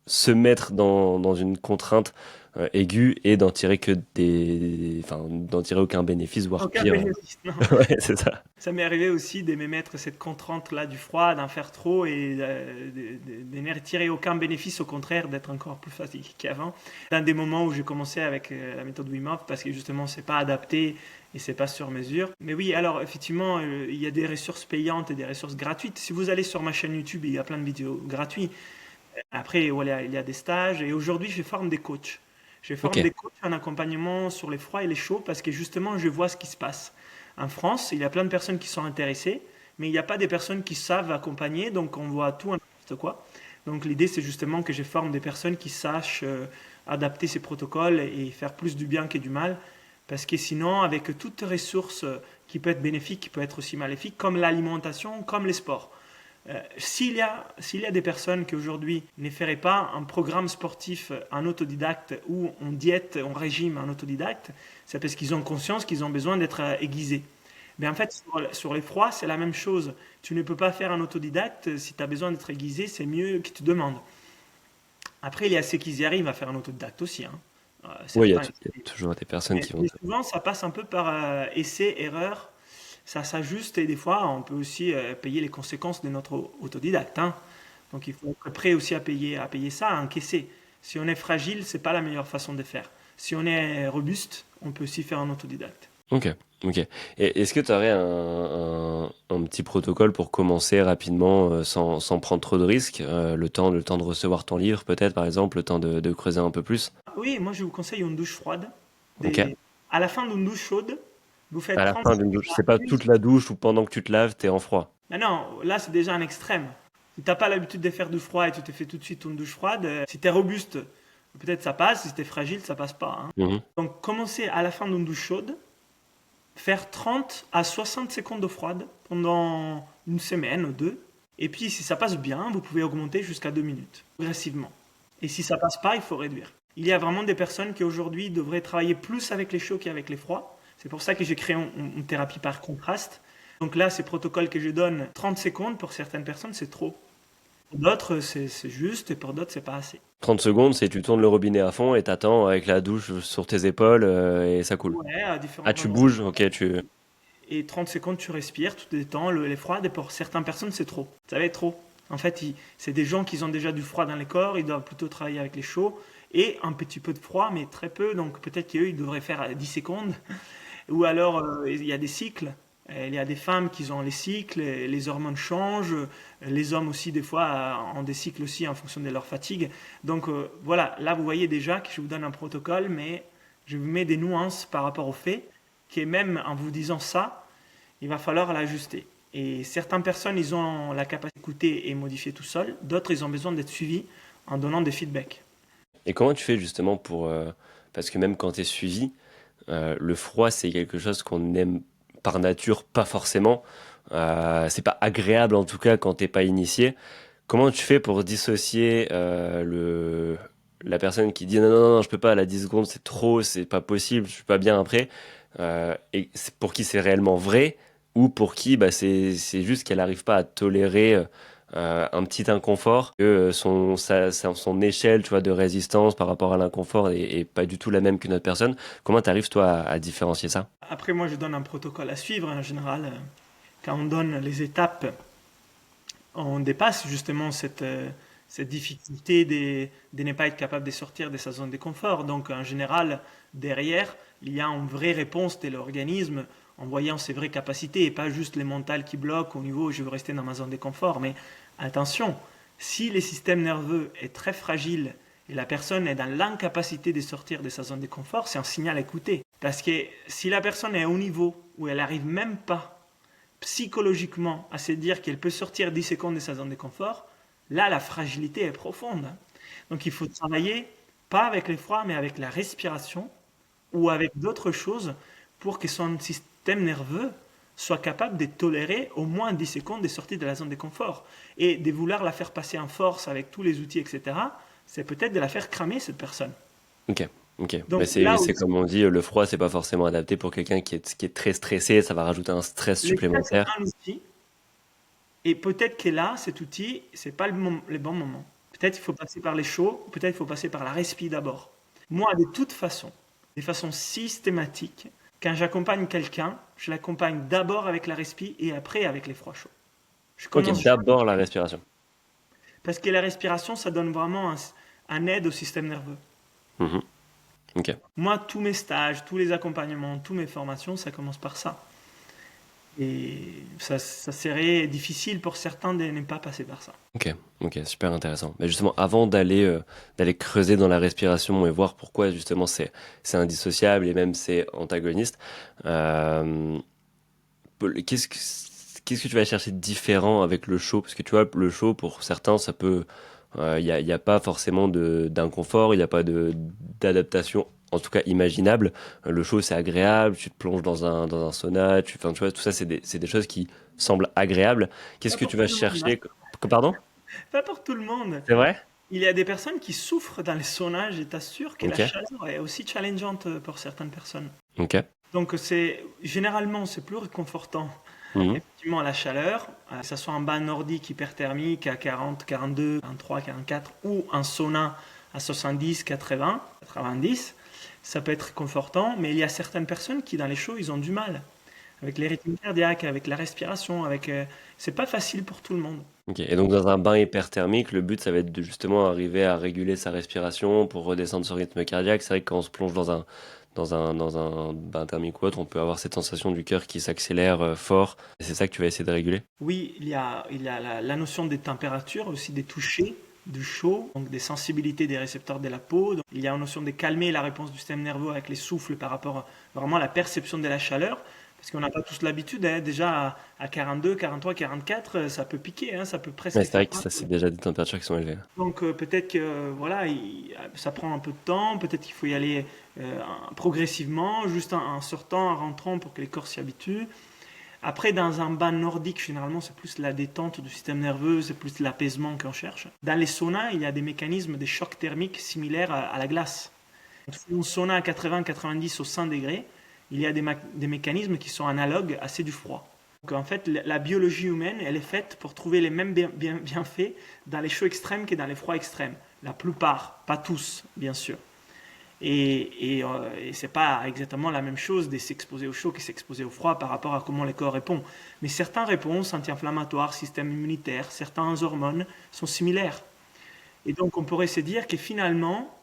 se mettre dans une contrainte aiguë et d'en tirer aucun bénéfice, voire Aucun pire. bénéfice, non. Ouais, c'est ça. Ça m'est arrivé aussi de me mettre cette contrainte-là du froid, d'en faire trop et de ne retirer aucun bénéfice, au contraire, d'être encore plus fatigué qu'avant. Dans des moments où j'ai commencé avec la méthode Wim Hof, parce que justement, c'est pas adapté et c'est pas sur mesure. Mais oui, alors effectivement, il y a des ressources payantes et des ressources gratuites. Si vous allez sur ma chaîne YouTube, il y a plein de vidéos gratuites. Après, voilà, il y a des stages et aujourd'hui, je forme des coachs. Je Ok. forme des coachs en accompagnement sur les froids et les chauds parce que justement, je vois ce qui se passe. En France, il y a plein de personnes qui sont intéressées, mais il n'y a pas des personnes qui savent accompagner, donc on voit tout et n'importe quoi. Donc l'idée, c'est justement que je forme des personnes qui sachent adapter ces protocoles et faire plus du bien que du mal, parce que sinon, avec toutes ressources qui peuvent être bénéfiques, qui peuvent être aussi maléfiques, comme l'alimentation, comme les sports. S'il y a des personnes qui aujourd'hui ne feraient pas un programme sportif en autodidacte ou en diète, en régime en autodidacte, c'est parce qu'ils ont conscience qu'ils ont besoin d'être aiguisés. Mais en fait, sur les froids, c'est la même chose. Tu ne peux pas faire un autodidacte. Si tu as besoin d'être aiguisé, c'est mieux qu'ils te demandent. Après, il y a ceux qui y arrivent à faire un autodidacte aussi, hein. Oui, Certains. il y a toujours des personnes Mais, qui vont. mais souvent, ça passe un peu par essai, erreur. Ça s'ajuste et des fois, on peut aussi payer les conséquences de notre autodidacte, hein. Donc, il faut être prêt aussi à payer ça, à encaisser. Si on est fragile, c'est pas la meilleure façon de faire. Si on est robuste, on peut aussi faire un autodidacte. Ok, ok. Et est-ce que tu aurais un petit protocole pour commencer rapidement sans prendre trop de risques, le temps de recevoir ton livre peut-être par exemple, le temps de creuser un peu plus? Oui, moi je vous conseille une douche froide. Ok. À la fin d'une douche chaude, vous faites À la 30 fin d'une secondes douche, à c'est pas 1 toute la douche ou pendant que tu te laves, t'es en froid. Mais non, là c'est déjà un extrême. Si t'as pas l'habitude de faire du froid et tu te fais tout de suite une douche froide, si t'es robuste, peut-être ça passe, si t'es fragile, ça passe pas, hein. Mhm. Donc commencez à la fin d'une douche chaude, faire 30 à 60 secondes d'eau froide pendant une semaine ou deux. Et puis si ça passe bien, vous pouvez augmenter jusqu'à 2 minutes, progressivement. Et si ça passe pas, il faut réduire. Il y a vraiment des personnes qui aujourd'hui devraient travailler plus avec les chauds qu'avec les froids. C'est pour ça que j'ai créé une thérapie par contraste. Donc là, ces protocoles que je donne, 30 secondes, pour certaines personnes, c'est trop. Pour d'autres, c'est juste, et pour d'autres, c'est pas assez. 30 secondes, c'est tu tournes le robinet à fond et t'attends avec la douche sur tes épaules et ça coule. Ouais, à Ah, différents tu moments. bouges, ok, tu. Et 30 secondes, tu respires, tu te détends, elle est froide, et pour certaines personnes, c'est trop. Ça va être trop. En fait, c'est des gens qui ont déjà du froid dans les corps, ils doivent plutôt travailler avec les chauds, et un petit peu de froid, mais très peu, donc peut-être qu'eux, ils devraient faire 10 secondes. Ou alors, il y a des cycles. Il y a des femmes qui ont les cycles, et les hormones changent, les hommes aussi, des fois, ont des cycles aussi en fonction de leur fatigue. Donc voilà, là, vous voyez déjà que je vous donne un protocole, mais je vous mets des nuances par rapport au fait que même en vous disant ça, il va falloir l'ajuster. Et certaines personnes, ils ont la capacité d'écouter et modifier tout seul. D'autres, ils ont besoin d'être suivis en donnant des feedbacks. Et comment tu fais justement pour. Parce que même quand t'es suivi, le froid, c'est quelque chose qu'on aime par nature pas forcément. C'est pas agréable en tout cas quand t'es pas initié. Comment tu fais pour dissocier la personne qui dit non, non, non, je peux pas, à la 10 secondes, c'est trop, c'est pas possible, je suis pas bien après, et pour qui c'est réellement vrai, ou pour qui bah, c'est juste qu'elle arrive pas à tolérer un petit inconfort, que son échelle tu vois, de résistance par rapport à l'inconfort est pas du tout la même qu'une autre personne. Comment t'arrives toi à différencier ça? Après, moi, je donne un protocole à suivre en général. Quand on donne les étapes, on dépasse justement cette difficulté de ne pas être capable de sortir de sa zone de confort. Donc, en général, derrière, il y a une vraie réponse de l'organisme en voyant ses vraies capacités et pas juste les mentales qui bloquent au niveau je veux rester dans ma zone de confort. Mais attention, si le système nerveux est très fragile et la personne est dans l'incapacité de sortir de sa zone de confort, c'est un signal à écouter. Parce que si la personne est au niveau où elle n'arrive même pas psychologiquement à se dire qu'elle peut sortir 10 secondes de sa zone de confort, là, la fragilité est profonde. Donc, il faut travailler pas avec l'effroi, mais avec la respiration ou avec d'autres choses pour que son système nerveux soit capable de tolérer au moins 10 secondes de sortie de la zone de confort. Et de vouloir la faire passer en force avec tous les outils, etc., c'est peut-être de la faire cramer, cette personne. Ok, ok. Mais Donc là c'est aussi, comme on dit, le froid, c'est pas forcément adapté pour quelqu'un qui est très stressé, ça va rajouter un stress le stress, c'est supplémentaire. un outil. Et peut-être que là, cet outil, c'est pas le bon moment. Peut-être il faut passer par les chauds, peut-être il faut passer par la respi d'abord. Moi, de toute façon, de façon systématique, quand j'accompagne quelqu'un, je l'accompagne d'abord avec la respi et après avec les froids chauds. Je Ok, commence jamais d'abord la respiration. parce que la respiration, ça donne vraiment un aide au système nerveux. Mhm. Ok, Moi, tous mes stages, tous les accompagnements, toutes mes formations, ça commence par ça. Et ça serait difficile pour certains de ne pas passer par ça. ok, ok, super intéressant. Mais justement, avant d'aller creuser dans la respiration et voir pourquoi justement c'est indissociable et même c'est antagoniste, euh, qu'est-ce que tu vas chercher de différent avec le chaud? Parce que tu vois, le chaud, pour certains, ça peut, y a pas forcément d'inconfort, il n'y a pas d'adaptation, en tout cas imaginable. Le chaud, c'est agréable, tu te plonges dans un sauna, enfin, tu vois, tout ça, c'est des choses qui semblent agréables. Qu'est-ce Pas que pour tu tout vas le monde, hein. chercher? Pardon? Pas pour tout le monde. C'est vrai? Il y a des personnes qui souffrent dans les saunas, je t'assure que la Ok, chaleur est aussi challengeante pour certaines personnes. ok. Donc généralement c'est plus réconfortant Mhm. effectivement la chaleur, que ce soit un bain nordique hyperthermique à 40, 42, 43, 44 ou un sauna à 70, 80, 90, ça peut être réconfortant, mais il y a certaines personnes qui dans les chauds ils ont du mal avec les rythmes cardiaques, avec la respiration, c'est pas facile pour tout le monde. Ok. Et donc, dans un bain hyperthermique, le but, ça va être de justement arriver à réguler sa respiration pour redescendre son rythme cardiaque. C'est vrai que quand on se plonge dans un bain thermique ou autre, on peut avoir cette sensation du cœur qui s'accélère fort. Et c'est ça que tu vas essayer de réguler? Oui, il y a la notion des températures, aussi des touchés, du chaud, donc des sensibilités des récepteurs de la peau. Donc, il y a une notion de calmer la réponse du système nerveux avec les souffles par rapport vraiment à la perception de la chaleur. Parce qu'on n'a pas tous l'habitude, hein. Déjà à 42, 43, 44, ça peut piquer, hein, ça peut Ouais, presque c'est vrai faire que mal. ça, c'est déjà des températures qui sont élevées. Donc peut-être que voilà, ça prend un peu de temps, peut-être qu'il faut y aller progressivement, juste en sortant, en rentrant pour que les corps s'y habituent. Après, dans un bain nordique, généralement, c'est plus la détente du système nerveux, c'est plus l'apaisement qu'on cherche. Dans les saunas, il y a des mécanismes, des chocs thermiques similaires à la glace. Un sauna à 80-90 au 100 degrés, il y a des mécanismes qui sont analogues à ceux du froid. Donc en fait, la biologie humaine, elle est faite pour trouver les mêmes bienfaits dans les chauds extrêmes que dans les froids extrêmes. La plupart, pas tous, bien sûr. Et c'est pas exactement la même chose de s'exposer au chaud que s'exposer au froid par rapport à comment le corps répond. Mais certaines réponses anti-inflammatoires, système immunitaire, certaines hormones sont similaires. Et donc on pourrait se dire que finalement,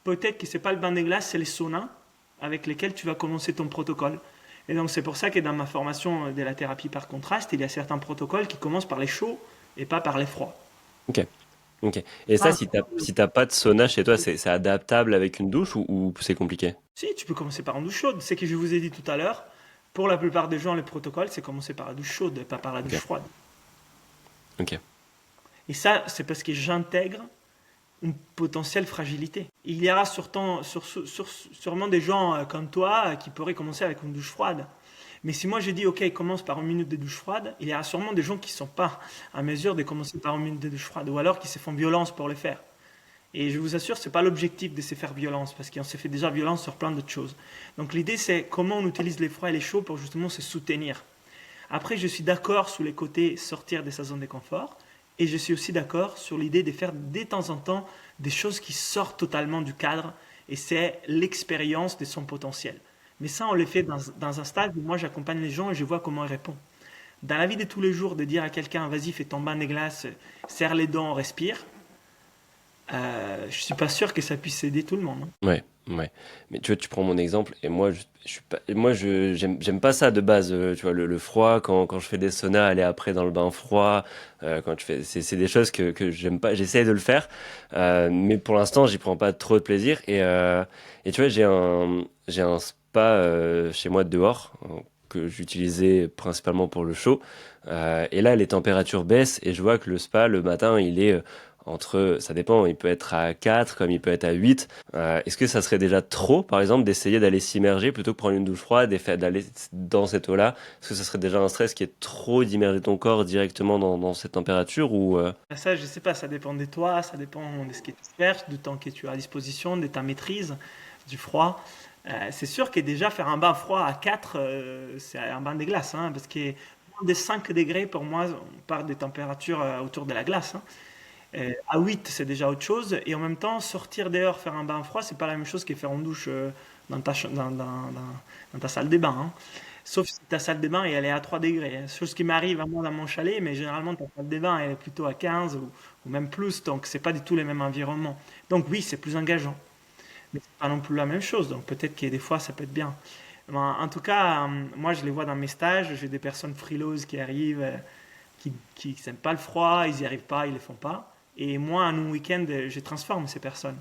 peut-être que c'est pas le bain de glace, c'est les saunas avec lesquels tu vas commencer ton protocole. Et donc c'est pour ça que dans ma formation de la thérapie par contraste, il y a certains protocoles qui commencent par les chauds et pas par les froids. Ok, ok. Et ça, Ah, si t'as pas de sauna chez toi, c'est adaptable avec une douche ou c'est compliqué? si, tu peux commencer par une douche chaude. C'est ce que je vous ai dit tout à l'heure. Pour la plupart des gens, le protocole, c'est commencer par la douche chaude et pas par la douche Ok, froide. ok. Et ça, c'est parce que j'intègre une potentielle fragilité. Il y aura sûrement des gens comme toi qui pourraient commencer avec une douche froide. Mais si moi je dis, OK, commence par une minute de douche froide, il y a sûrement des gens qui ne sont pas à mesure de commencer par une minute de douche froide, ou alors qui se font violence pour le faire. Et je vous assure, ce n'est pas l'objectif de se faire violence, parce qu'on se fait déjà violence sur plein d'autres choses. Donc l'idée, c'est comment on utilise les froids et les chauds pour justement se soutenir. Après, je suis d'accord sur les côtés sortir de sa zone de confort, et je suis aussi d'accord sur l'idée de faire de temps en temps des choses qui sortent totalement du cadre, et c'est l'expérience de son potentiel. Mais ça, on le fait dans un stade où moi j'accompagne les gens et je vois comment ils répondent. Dans la vie de tous les jours, de dire à quelqu'un, vas-y, fais ton bain de glace, serre les dents, respire, je suis pas sûr que ça puisse aider tout le monde, hein. Ouais, ouais. Mais tu vois, tu prends mon exemple et moi, je suis pas, moi, j'aime pas ça de base. Tu vois, le froid quand je fais des saunas, aller après dans le bain froid, quand tu fais, c'est des choses que j'aime pas. J'essaie de le faire, mais pour l'instant, j'y prends pas trop de plaisir. Et tu vois, j'ai un spa chez moi dehors que j'utilisais principalement pour le chaud. Et là, les températures baissent et je vois que le spa le matin, il est entre, ça dépend, il peut être à 4 comme il peut être à 8. Est-ce que ça serait déjà trop, par exemple, d'essayer d'aller s'immerger plutôt que prendre une douche froide et d'aller dans cette eau-là? Est-ce que ça serait déjà un stress qui est trop d'immerger ton corps directement dans cette température ou Ça, je sais pas, ça dépend de toi, ça dépend de ce que tu cherches, du temps que tu as à disposition, de ta maîtrise du froid. C'est sûr que déjà faire un bain froid à 4, c'est un bain de glace, hein, parce que moins de 5 degrés, pour moi, on part des températures autour de la glace, hein. À 8, c'est déjà autre chose. Et en même temps, sortir dehors, faire un bain froid, c'est pas la même chose que faire une douche dans ta salle de bain, hein. Sauf si ta salle de bain elle est à 3 degrés, hein. Chose qui m'arrive à moi dans mon chalet, mais généralement ta salle de bain elle est plutôt à 15 ou même plus, donc c'est pas du tout les mêmes environnements. Donc oui, c'est plus engageant, mais c'est pas non plus la même chose. Donc peut-être que des fois ça peut être bien. Ben, en tout cas, moi je les vois dans mes stages, j'ai des personnes frileuses qui arrivent, qui n'aiment pas le froid, ils n'y arrivent pas, ils ne le font pas. Et moi, en un week-end, je transforme ces personnes.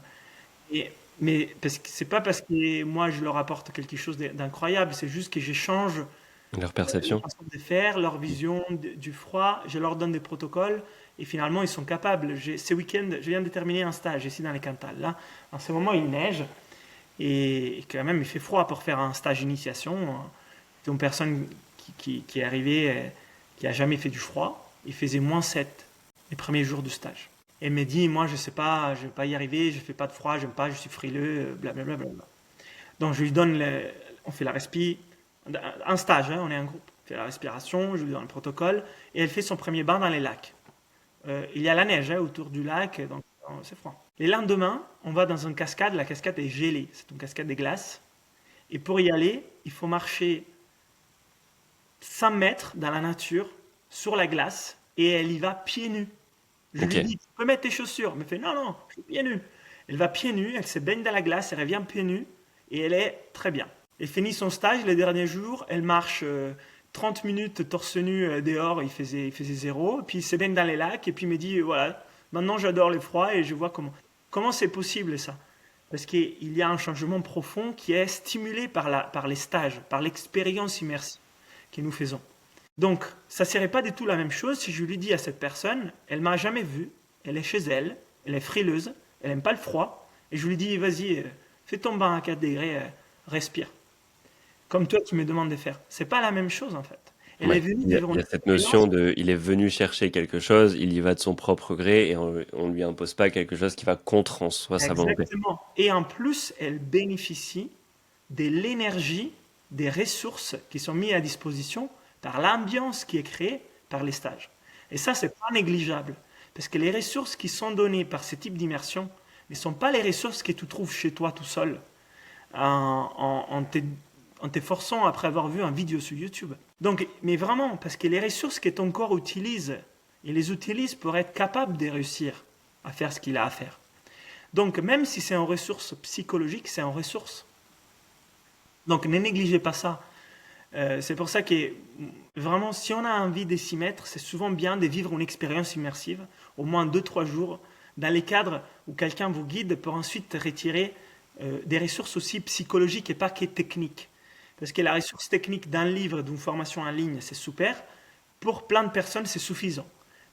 Et, mais parce que c'est pas parce que moi je leur apporte quelque chose d'incroyable, c'est juste que j'échange leur leur perception? façon de faire, leur vision du froid, je leur donne des protocoles et finalement ils sont capables. Ce week-end, je viens de terminer un stage ici dans les Cantal. Là, en ce moment, il neige et quand même il fait froid pour faire un stage d'initiation. C'est une personne qui est arrivée, qui a jamais fait du froid. Il faisait -7 les premiers jours du stage. Elle me dit, moi je sais pas, je vais pas y arriver, je fais pas de froid, j'aime pas, je suis frileux, blablabla. Donc je lui donne, on fait la respi, un stage, hein, on est un groupe. On fait la respiration, je lui donne le protocole, et elle fait son premier bain dans les lacs. Il y a la neige hein, autour du lac, donc c'est froid. Les lendemains, on va dans une cascade, la cascade est gelée, c'est une cascade de glace. Et pour y aller, il faut marcher 100 mètres dans la nature, sur la glace, et elle y va pieds nus. Je Ok. lui dis, tu peux mettre tes chaussures. Elle me fait, non, non, je suis pieds nus. Elle va pieds nus, elle se baigne dans la glace, elle revient pieds nus, et elle est très bien. Elle finit son stage les derniers jours, elle marche 30 minutes torse nu dehors, il faisait zéro, puis il se baigne dans les lacs, et puis il me dit, voilà, maintenant j'adore le froid, et je vois comment c'est possible ça. Parce qu'il y a un changement profond qui est stimulé par les stages, par l'expérience immersive que nous faisons. Donc, ça ne serait pas du tout la même chose si je lui dis à cette personne, elle m'a jamais vu, elle est chez elle, elle est frileuse, elle n'aime pas le froid, et je lui dis, vas-y, fais ton bain à 4 degrés, respire. Comme toi, tu me demandes de faire. C'est pas la même chose en fait. Elle est Ouais. venue Il vivre y une a cette notion expérience. de, il est venu chercher quelque chose, il y va de son propre gré et on lui impose pas quelque chose qui va contre en soi sa volonté. Exactement. Et en plus, elle bénéficie de l'énergie, des ressources qui sont mises à disposition par l'ambiance qui est créée par les stages. Et ça, c'est pas négligeable. Parce que les ressources qui sont données par ce type d'immersion ne sont pas les ressources que tu trouves chez toi tout seul, en t'efforçant après avoir vu un vidéo sur YouTube. Donc, mais vraiment, parce que les ressources que ton corps utilise, il les utilise pour être capable de réussir à faire ce qu'il a à faire. Donc, même si c'est une ressource psychologique, c'est une ressource. Donc, ne négligez pas ça. C'est pour ça que vraiment, si on a envie de s'y mettre, c'est souvent bien de vivre une expérience immersive, au moins 2 3 jours, dans les cadres où quelqu'un vous guide pour ensuite retirer des ressources aussi psychologiques et pas que techniques. Parce que la ressource technique d'un livre, d'une formation en ligne, c'est super. Pour plein de personnes, c'est suffisant.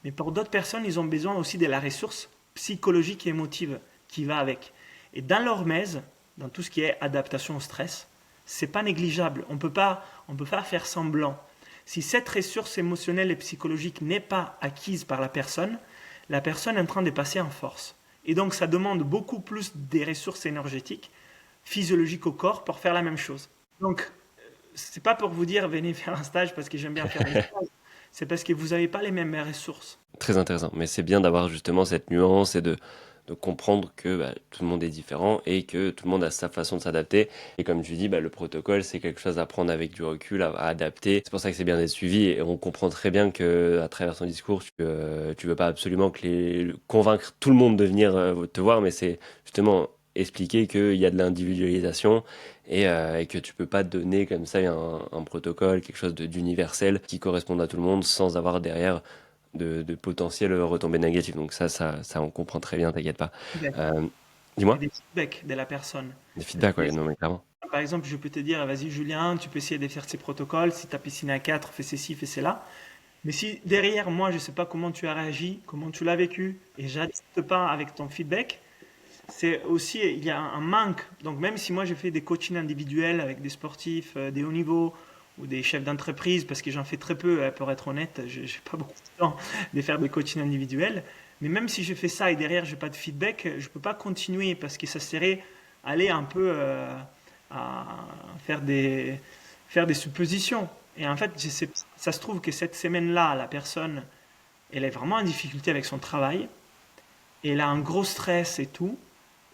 Mais pour d'autres personnes, ils ont besoin aussi de la ressource psychologique et émotive qui va avec. Et dans l'hormèse, dans tout ce qui est adaptation au stress, c'est pas négligeable. On peut pas faire semblant. Si cette ressource émotionnelle et psychologique n'est pas acquise par la personne est en train de passer en force. Et donc ça demande beaucoup plus des ressources énergétiques, physiologiques au corps pour faire la même chose. Donc c'est pas pour vous dire venez faire un stage parce que j'aime bien faire des stages, c'est parce que vous n'avez pas les mêmes ressources. Très intéressant. Mais c'est bien d'avoir justement cette nuance et de comprendre que tout le monde est différent et que tout le monde a sa façon de s'adapter. Et comme tu dis, le protocole, c'est quelque chose à prendre avec du recul, à adapter. C'est pour ça que c'est bien d'être suivi et on comprend très bien que à travers ton discours, tu veux pas absolument convaincre tout le monde de venir te voir, mais c'est justement expliquer qu'il y a de l'individualisation et que tu peux pas donner comme ça un protocole, quelque chose d'universel qui corresponde à tout le monde sans avoir derrière de potentielles retombées négatives. Donc ça, on comprend très bien, t'inquiète pas. Feedback. Euh, Et Dis-moi, des feedbacks de la personne. des feedbacks, Et ouais, non mais clairement. par exemple, je peux te dire, vas-y Julien, tu peux essayer de faire ces protocoles, si ta piscine est à 4, fais ceci, fais cela. Mais si derrière, moi, je ne sais pas comment tu as réagi, comment tu l'as vécu, et j'adapte pas avec ton feedback, c'est aussi, il y a un manque. Donc même si moi, j'ai fait des coachings individuels avec des sportifs, des hauts niveaux, ou des chefs d'entreprise, parce que j'en fais très peu, pour être honnête, je n'ai pas beaucoup de temps de faire des coachings individuels. Mais même si je fais ça et derrière, j'ai pas de feedback, je peux pas continuer parce que ça serait aller un peu à faire des suppositions. Et en fait, ça se trouve que cette semaine-là, la personne, elle est vraiment en difficulté avec son travail, et elle a un gros stress et tout.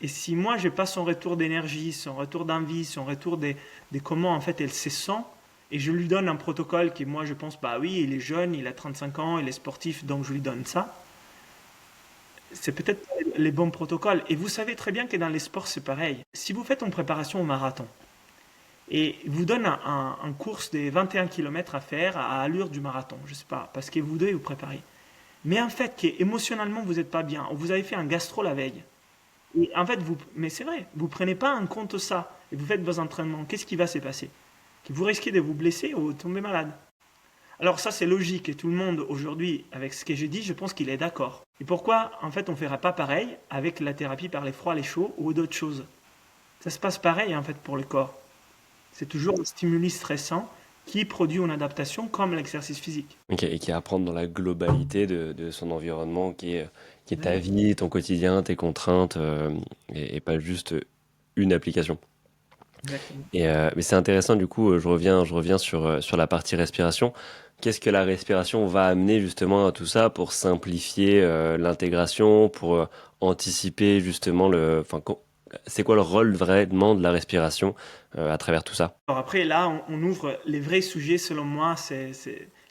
Et si moi, je n'ai pas son retour d'énergie, son retour d'envie, son retour de comment en fait elle se sent, et je lui donne un protocole qui, moi, je pense, bah oui, il est jeune, il a 35 ans, il est sportif, donc je lui donne ça, c'est peut-être pas les bons protocoles. Et vous savez très bien que dans les sports, c'est pareil. Si vous faites une préparation au marathon, et vous donne un course des 21 km à faire à allure du marathon, je sais pas, parce que vous devez vous préparer. Mais en fait, que émotionnellement vous n'êtes pas bien, ou vous avez fait un gastro la veille, et en fait, mais c'est vrai, vous prenez pas en compte ça, et vous faites vos entraînements, qu'est-ce qui va se passer? Que vous risquez de vous blesser ou de tomber malade. Alors ça, c'est logique, et tout le monde aujourd'hui, avec ce que j'ai dit, je pense qu'il est d'accord. Et pourquoi, en fait, on ne fera pas pareil avec la thérapie par les froids, les chauds ou d'autres choses? Ça se passe pareil, en fait, pour le corps. C'est toujours un stimuli stressant qui produit une adaptation comme l'exercice physique. Ok, et qui apprend dans la globalité de son environnement, qui est ta Oui, vie, ton quotidien, tes contraintes, et pas juste une application. exactement. Mais c'est intéressant, du coup, je reviens sur la partie respiration. Qu'est-ce que la respiration va amener justement à tout ça pour simplifier l'intégration, pour anticiper justement enfin, c'est quoi le rôle vraiment de la respiration à travers tout ça? Alors après, là, on ouvre les vrais sujets, selon moi, c'est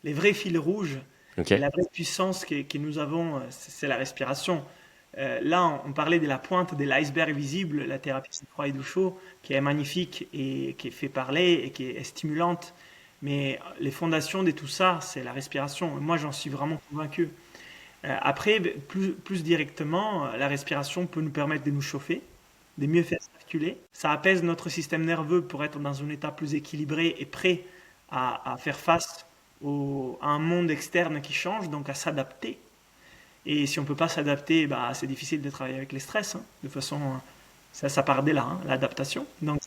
les vrais fils rouges Ok? et la vraie puissance que nous avons, c'est la respiration. Là, on parlait de la pointe de l'iceberg visible, la thérapie de froid et du chaud, qui est magnifique et qui fait parler et qui est stimulante. Mais les fondations de tout ça, c'est la respiration. Et moi, j'en suis vraiment convaincu. Après, plus directement, la respiration peut nous permettre de nous chauffer, de mieux faire circuler. Ça apaise notre système nerveux pour être dans un état plus équilibré et prêt à faire face à un monde externe qui change, donc à s'adapter. Et si on ne peut pas s'adapter, bah, c'est difficile de travailler avec les stress, hein. De toute façon, ça part de là, hein, l'adaptation. Donc,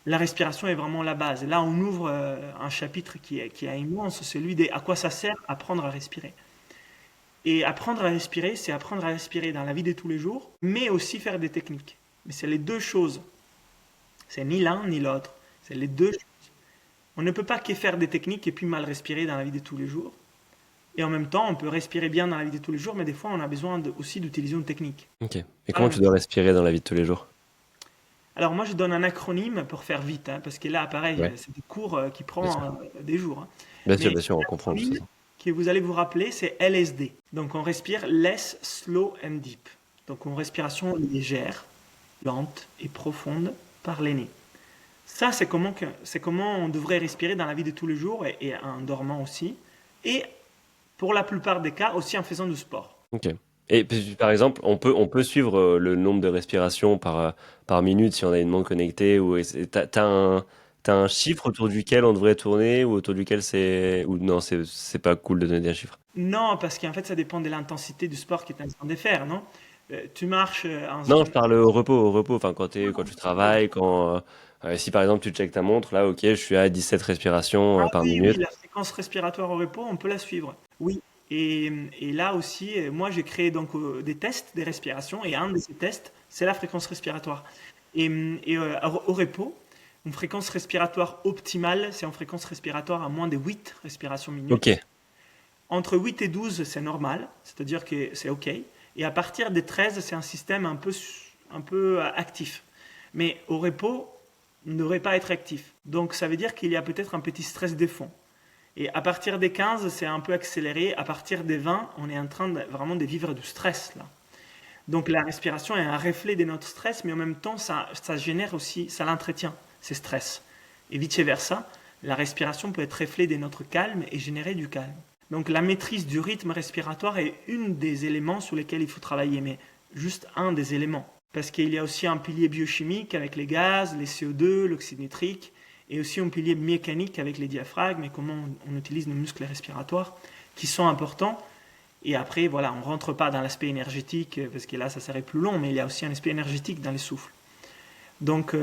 la respiration est vraiment la base. Et là, on ouvre un chapitre qui est immense, celui de à quoi ça sert apprendre à respirer. Et apprendre à respirer, c'est apprendre à respirer dans la vie de tous les jours, mais aussi faire des techniques. Mais c'est les deux choses. C'est ni l'un ni l'autre. C'est les deux choses. On ne peut pas que faire des techniques et puis mal respirer dans la vie de tous les jours. Et en même temps, on peut respirer bien dans la vie de tous les jours, mais des fois, on a besoin aussi d'utiliser une technique. Ok. Et Pas la comment tu même dois chose. respirer dans la vie de tous les jours? Alors moi, je donne un acronyme pour faire vite, hein, parce que là, pareil, Ouais, c'est des cours qui bien sûr. prend des jours, hein. Mais Bien sûr, on comprend de toute l'acronyme façon. que vous allez vous rappeler, c'est LSD. Donc on respire less, slow and deep. Donc une respiration légère, lente et profonde par les nez. Ça, c'est comment on devrait respirer dans la vie de tous les jours et en dormant aussi. Et pour la plupart des cas, aussi en faisant du sport. Ok. Et puis, par exemple, on peut suivre le nombre de respirations par minute si on a une montre connectée ou t'as un chiffre autour duquel on devrait tourner ou autour duquel ou non, c'est pas cool de donner un chiffre. Non, parce qu'en fait, ça dépend de l'intensité du sport qui est en train de faire, non? Tu marches Non, je parle au repos, au repos. Enfin, quand tu travailles, si par exemple tu checkes ta montre, là, ok, je suis à 17 respirations par oui, oui, minute. la fréquence respiratoire au repos, on peut la suivre. Oui. Et, et là aussi, moi, j'ai créé donc des tests des respirations et un de ces tests, c'est la fréquence respiratoire. Au repos, une fréquence respiratoire optimale, c'est une fréquence respiratoire à moins de 8 respirations Ok, minutes. Entre 8 et 12, c'est normal, c'est-à-dire que c'est OK. Et à partir des 13, c'est un système un peu actif. Mais au repos, ne devrait pas être actif. Donc ça veut dire qu'il y a peut-être un petit stress de fond. Et à partir des 15, c'est un peu accéléré. À partir des 20, on est en train vraiment de vivre du stress là. Donc la respiration est un reflet de notre stress, mais en même temps, ça génère aussi, ça l'entretient, ces stress. Et vice-versa, la respiration peut être reflet de notre calme et générer du calme. Donc la maîtrise du rythme respiratoire est une des éléments sur lesquels il faut travailler, mais juste un des éléments. Parce qu'il y a aussi un pilier biochimique avec les gaz, les CO2, l'oxyde nitrique, et aussi un pilier mécanique avec les diaphragmes et comment on utilise nos muscles respiratoires, qui sont importants. Et après, voilà, on ne rentre pas dans l'aspect énergétique, parce que là, ça serait plus long, mais il y a aussi un aspect énergétique dans les souffles. Donc,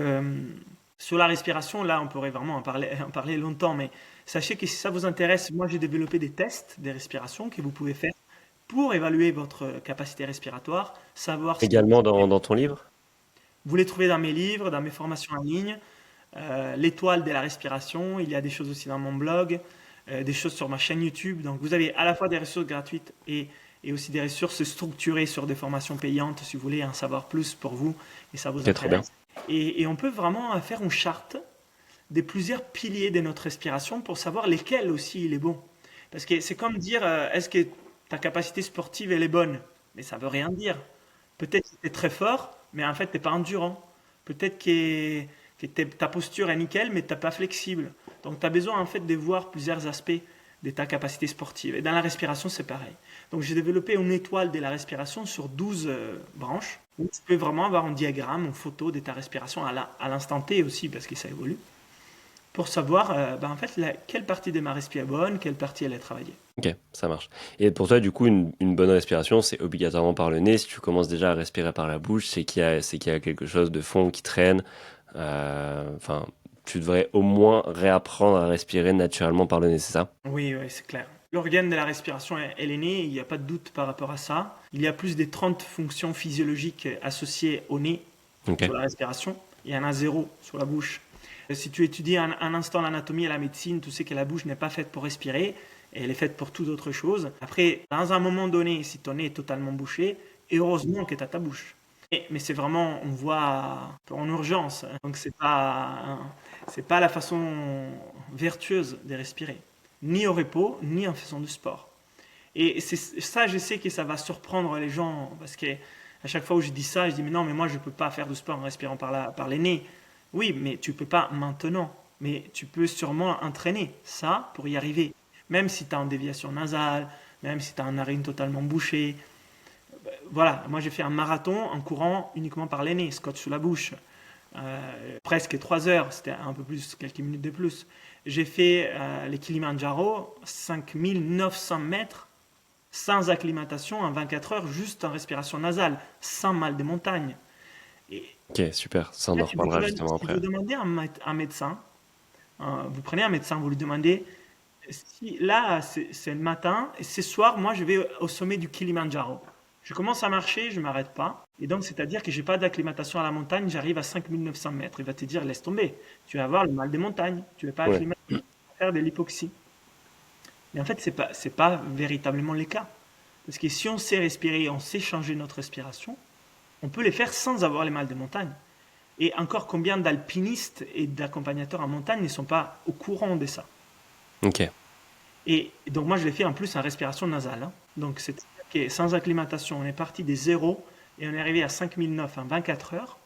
sur la respiration, là, on pourrait vraiment en parler longtemps, mais sachez que si ça vous intéresse, moi, j'ai développé des tests de respiration que vous pouvez faire pour évaluer votre capacité respiratoire, savoir si également dans ton livre? vous les trouvez dans mes livres, dans mes formations en ligne, l'étoile de la respiration, il y a des choses aussi dans mon blog, des choses sur ma chaîne YouTube. Donc vous avez à la fois des ressources gratuites et aussi des ressources structurées sur des formations payantes si vous voulez en savoir plus pour vous et ça vous Ok, trop bien. intéresse. Et on peut vraiment faire une charte des plusieurs piliers de notre respiration pour savoir lesquels aussi il est bon. Parce que c'est comme dire, est-ce que ta capacité sportive elle est bonne? Mais ça veut rien dire. Peut-être que tu es très fort, mais en fait tu n'es pas endurant. Peut-être que ta posture est nickel, mais tu n'es pas flexible. Donc tu as besoin en fait de voir plusieurs aspects de ta capacité sportive. Et dans la respiration, c'est pareil. Donc j'ai développé une étoile de la respiration sur 12 branches. Où tu peux vraiment avoir un diagramme, une photo de ta respiration à l'instant T aussi, parce que ça évolue pour savoir en fait, quelle partie de ma respiration est bonne, quelle partie elle est travaillée. Ok, ça marche. Et pour toi, du coup, une bonne respiration, c'est obligatoirement par le nez. Si tu commences déjà à respirer par la bouche, c'est qu'il y a quelque chose de fond qui traîne. Enfin, tu devrais au moins réapprendre à respirer naturellement par le nez, c'est ça? Oui, oui, c'est clair. L'organe de la respiration elle est née, il n'y a pas de doute par rapport à ça. Il y a plus de 30 fonctions physiologiques associées au nez Ok, sur la respiration. Il y en a zéro sur la bouche. Si tu étudies un instant l'anatomie et la médecine, tu sais que la bouche n'est pas faite pour respirer, elle est faite pour toute autre chose. Après, dans un moment donné, si ton nez est totalement bouché, et heureusement que tu as ta bouche. Mais c'est vraiment, on voit en urgence. Donc c'est pas la façon vertueuse de respirer. Ni au repos, ni en faisant du sport. Et c'est ça, je sais que ça va surprendre les gens, parce que à chaque fois où je dis ça, je dis mais non, mais moi je peux pas faire du sport en respirant par les nez. Oui, mais tu peux pas maintenant. Mais tu peux sûrement entraîner ça pour y arriver. Même si tu as une déviation nasale, même si tu as un narine totalement bouché. Voilà, moi j'ai fait un marathon en courant uniquement par les nez, scotch sous la bouche. Presque 3 heures, c'était un peu plus, quelques minutes de plus. J'ai fait les Kilimanjaro, 5900 mètres, sans acclimatation, en 24 heures, juste en respiration nasale, sans mal de montagne. Et ok, super. Ça, on là, en reparlera justement si vous après. demandez à un médecin, vous prenez un médecin, vous lui demandez, si, là, c'est le matin, et ce soir, moi, je vais au sommet du Kilimanjaro. Je commence à marcher, je ne m'arrête pas. Et donc, c'est-à-dire que je n'ai pas d'acclimatation à la montagne, j'arrive à 5900 mètres. Il va te dire, laisse tomber, tu vas avoir le mal des montagnes, tu ne vas pas Ouais. acclimater, tu vas faire de l'hypoxie. Mais en fait, c'est pas véritablement le cas. Parce que si on sait respirer, on sait changer notre respiration, on peut les faire sans avoir les mal des montagnes. Et encore combien d'alpinistes et d'accompagnateurs en montagne ne sont pas au courant de ça. Ok. Et donc moi je l'ai fait en plus en respiration nasale. Hein. Donc c'est que sans acclimatation, on est parti des zéros et on est arrivé à 5009 en 24 heures.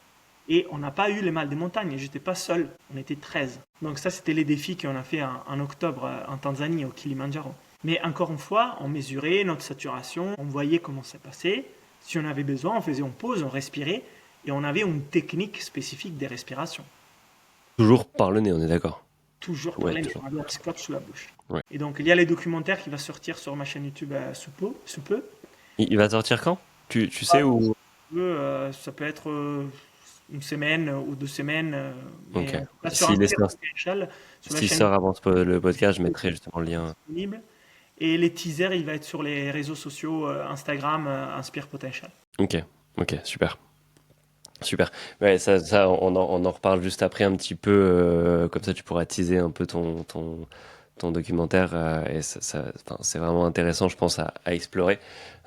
Et on n'a pas eu les mal des montagnes. Et j'étais pas seul, on était 13. Donc ça c'était les défis qu'on a fait en octobre en Tanzanie au Kilimanjaro. Mais encore une fois, on mesurait notre saturation, on voyait comment ça passait. Si on avait besoin, on faisait une pause, on respirait et on avait une technique spécifique des respirations. Toujours par le nez, on est d'accord. Toujours Ouais, parler, toujours. on avait un scotch sous la bouche. Ouais. Et donc il y a les documentaires qui va sortir sur ma chaîne YouTube sous peu. Il va sortir quand? Tu sais où? Ça peut être une semaine ou 2 semaines, mais Ok. en tout cas sur S'il est Inspire sort, Potential, sur la s'il chaîne sort avant le podcast, je YouTube, mettrai justement le lien. disponible. Et les teasers, il va être sur les réseaux sociaux, Instagram, Inspire Potential. Ok, ok, super. Super. Ouais, ça on en reparle juste après un petit peu. Comme ça, tu pourras teaser un peu ton documentaire. Et enfin, c'est vraiment intéressant, je pense, à explorer.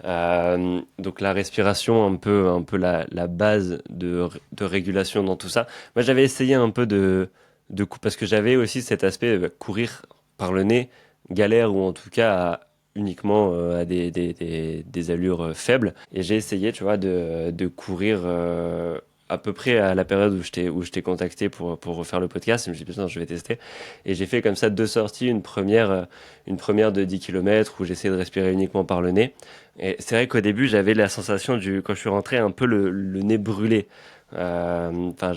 Donc la respiration, un peu la base de régulation dans tout ça. Moi, j'avais essayé un peu parce que j'avais aussi cet aspect courir par le nez, galère ou en tout cas uniquement à des allures faibles. Et j'ai essayé, tu vois, de courir à peu près à la période où je t'ai contacté pour refaire le podcast. Je me suis dit, putain, je vais tester. Et j'ai fait comme ça 2 sorties. Une première de 10 kilomètres où j'essayais de respirer uniquement par le nez. Et c'est vrai qu'au début, j'avais la sensation, quand je suis rentré, un peu le nez brûlé. Enfin,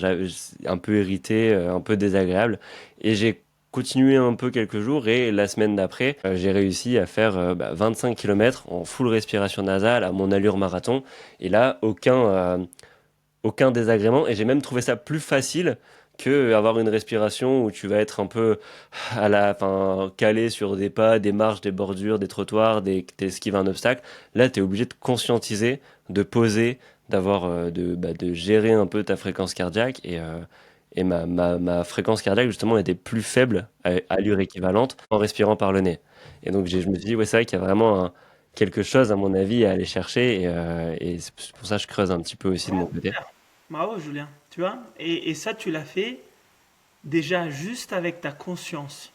un peu irrité, un peu désagréable. Et j'ai continué un peu quelques jours et la semaine d'après, j'ai réussi à faire 25 km en full respiration nasale à mon allure marathon. Et là, aucun désagrément. Et j'ai même trouvé ça plus facile que avoir une respiration où tu vas être un peu enfin, calé sur des pas, des marches, des bordures, des trottoirs, t'esquives un obstacle. Là, tu es obligé de conscientiser, de poser, de gérer un peu ta fréquence cardiaque. Et ma fréquence cardiaque, justement, était plus faible à allure équivalente en respirant par le nez. Et donc, je me suis dit, ouais, c'est vrai qu'il y a vraiment quelque chose, à mon avis, à aller chercher. Et c'est pour ça que je creuse un petit peu aussi de mon côté. Bravo, Julien. Tu vois? Et ça, tu l'as fait déjà juste avec ta conscience.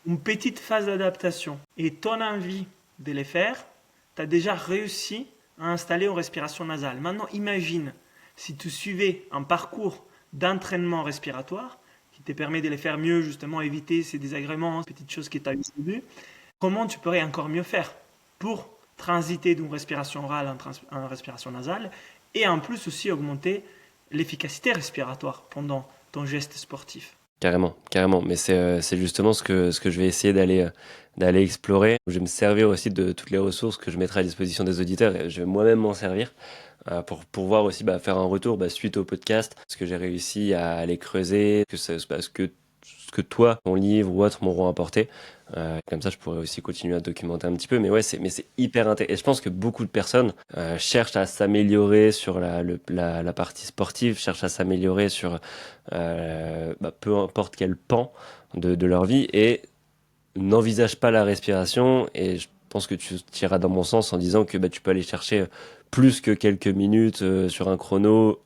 Une petite phase d'adaptation et ton envie de les faire, tu as déjà réussi à installer une respiration nasale. Maintenant, imagine si tu suivais un parcours d'entraînement respiratoire qui te permet de les faire mieux, justement, éviter ces désagréments, ces petites choses que tu as eues au début. Comment tu pourrais encore mieux faire pour transiter d'une respiration orale en respiration nasale et en plus aussi augmenter l'efficacité respiratoire pendant ton geste sportif. Carrément, carrément. Mais c'est justement ce que je vais essayer d'aller explorer. Je vais me servir aussi de toutes les ressources que je mettrai à disposition des auditeurs et je vais moi-même m'en servir pour pouvoir aussi faire un retour suite au podcast, ce que j'ai réussi à aller creuser, ce que toi, ton livre ou autre m'auront apporté. Comme ça, je pourrais aussi continuer à documenter un petit peu. Mais ouais, c'est hyper intéressant. Et je pense que beaucoup de personnes cherchent à s'améliorer sur la partie sportive, cherchent à s'améliorer sur peu importe quel pan de leur vie et n'envisagent pas la respiration. Et je pense que tu tireras dans mon sens en disant que tu peux aller chercher plus que quelques minutes sur un chrono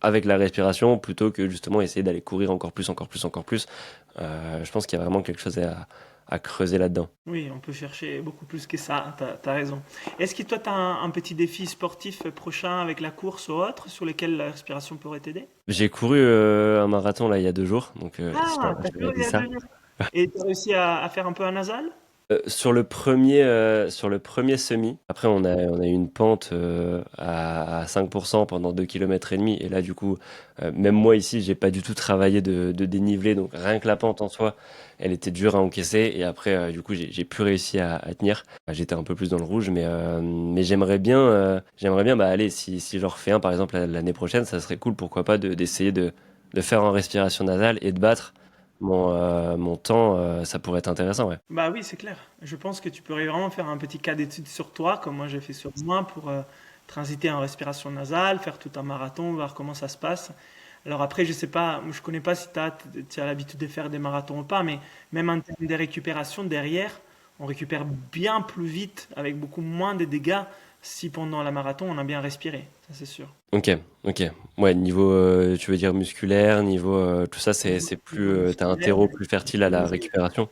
avec la respiration plutôt que justement essayer d'aller courir encore plus, encore plus, encore plus. Je pense qu'il y a vraiment quelque chose à creuser là-dedans. Oui, on peut chercher beaucoup plus que ça, tu as raison. Est-ce que toi, tu as un petit défi sportif prochain avec la course ou autre sur lesquels la respiration pourrait t'aider? J'ai couru un marathon là il y a 2 jours, donc Ah, je t'as t'avais couru il dit y a ça. 2 jours. Et tu as réussi à faire un peu un nasal? Sur le premier semi, après on a eu une pente à 5% pendant 2 km et demi. Et là, du coup, même moi ici, j'ai pas du tout travaillé de dénivelé. Donc rien que la pente en soi, elle était dure à encaisser. Et après, du coup, j'ai plus réussi à tenir. J'étais un peu plus dans le rouge, mais j'aimerais bien aller, si j'en refais un, par exemple, l'année prochaine, ça serait cool, pourquoi pas, d'essayer de faire en respiration nasale et de battre mon temps. Ça pourrait être intéressant, ouais. Bah oui, c'est clair. Je pense que tu pourrais vraiment faire un petit cas d'étude sur toi, comme moi j'ai fait sur moi, pour transiter en respiration nasale, faire tout un marathon, voir comment ça se passe. Alors après, je sais pas, je connais pas si tu as l'habitude de faire des marathons ou pas, mais même en termes de récupération, derrière, on récupère bien plus vite, avec beaucoup moins de dégâts, si pendant la marathon, on a bien respiré. Ça, c'est sûr. Ok, ok. Ouais, niveau, tu veux dire musculaire, niveau tout ça, c'est plus, Niveau t'as un musculaire, terreau plus fertile à la récupération.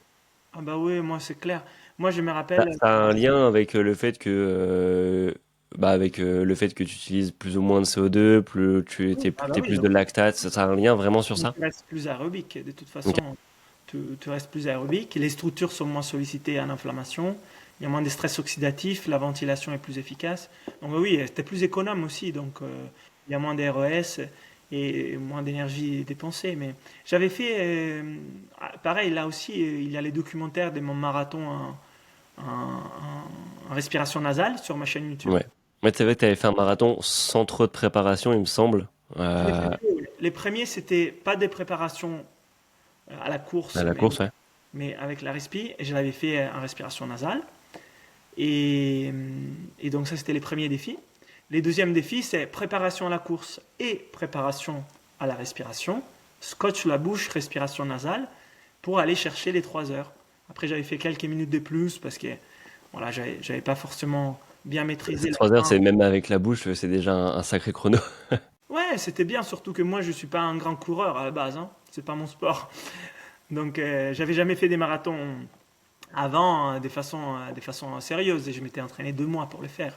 ah bah oui, moi c'est clair. Moi je me Ça, rappelle, ça a un lien avec le fait que tu utilises plus ou moins de CO2, plus ah bah t'es oui, plus de lactate. Ça a un lien vraiment sur donc ça? tu restes plus aérobique. De toute Ok. façon, tu restes plus aérobique. Les structures sont moins sollicitées en inflammation. Il y a moins de stress oxydatif. La ventilation est plus efficace. Donc oui, tu es plus économe aussi. Donc il y a moins d'RES et moins d'énergie dépensée. Mais j'avais fait, pareil, là aussi, il y a les documentaires de mon marathon en respiration nasale sur ma chaîne YouTube. Ouais. Ouais, c'est vrai que tu avais fait un marathon sans trop de préparation, il me semble, J'en ai fait deux. Les premiers, c'était pas des préparations à la à course, la course, ouais. mais avec la respi, et je l'avais fait en respiration nasale. Et donc ça, c'était les premiers défis. Les deuxièmes défis, c'est préparation à la course et préparation à la respiration. Scotch la bouche, respiration nasale, pour aller chercher les 3 heures. Après, j'avais fait quelques minutes de plus parce que voilà, j'avais pas forcément bien maîtrisé Ces la 3 heures, fin. c'est même avec la bouche, c'est déjà un sacré chrono. Ouais, c'était bien, surtout que moi, je suis pas un grand coureur à la base, hein. C'est pas mon sport. Donc, j'avais jamais fait des marathons avant des façons sérieuses et je m'étais entraîné 2 mois pour le faire.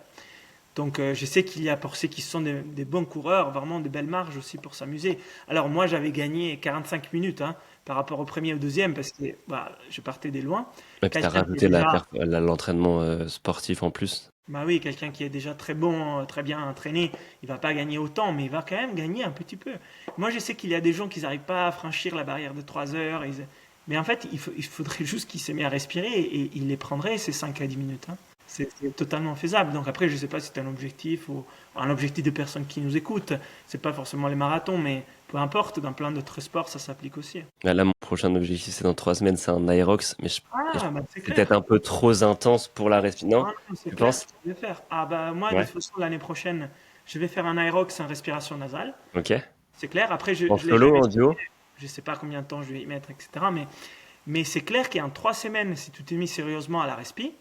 Donc je sais qu'il y a pour ceux qui sont des bons coureurs, vraiment des belles marges aussi pour s'amuser. Alors moi j'avais gagné 45 minutes hein, par rapport au premier et au deuxième parce que bah, je partais des loin. Et puis tu as Quelqu'un qui est rajouté déjà, l'entraînement sportif en plus. bah oui, quelqu'un qui est déjà très bon, très bien entraîné, il va pas gagner autant, mais il va quand même gagner un petit peu. Moi je sais qu'il y a des gens qui n'arrivent pas à franchir la barrière de 3 heures, mais en fait il faudrait juste qu'ils se mettent à respirer et ils les prendraient ces 5 à 10 minutes, hein. C'est totalement faisable. Donc après, je ne sais pas si c'est un objectif ou un objectif de personnes qui nous écoutent. C'est pas forcément les marathons, mais peu importe, dans plein d'autres sports, ça s'applique aussi. Là, mon prochain objectif, c'est dans 3 semaines, c'est un Aerox, mais Ah, bah c'est c'est peut-être clair. un peu trop intense pour la respiration. Ah, Non? non, c'est Tu clair, penses? je vais faire. Ah bah moi, de Ouais. toute façon, l'année prochaine, je vais faire un Aerox en respiration nasale. Ok. C'est clair. Après, En je l'ai solo, jamais en essayé. duo? Je sais pas combien de temps je vais y mettre, etc. Mais c'est clair qu'en 3 semaines, si tu t'es mis sérieusement à la respi,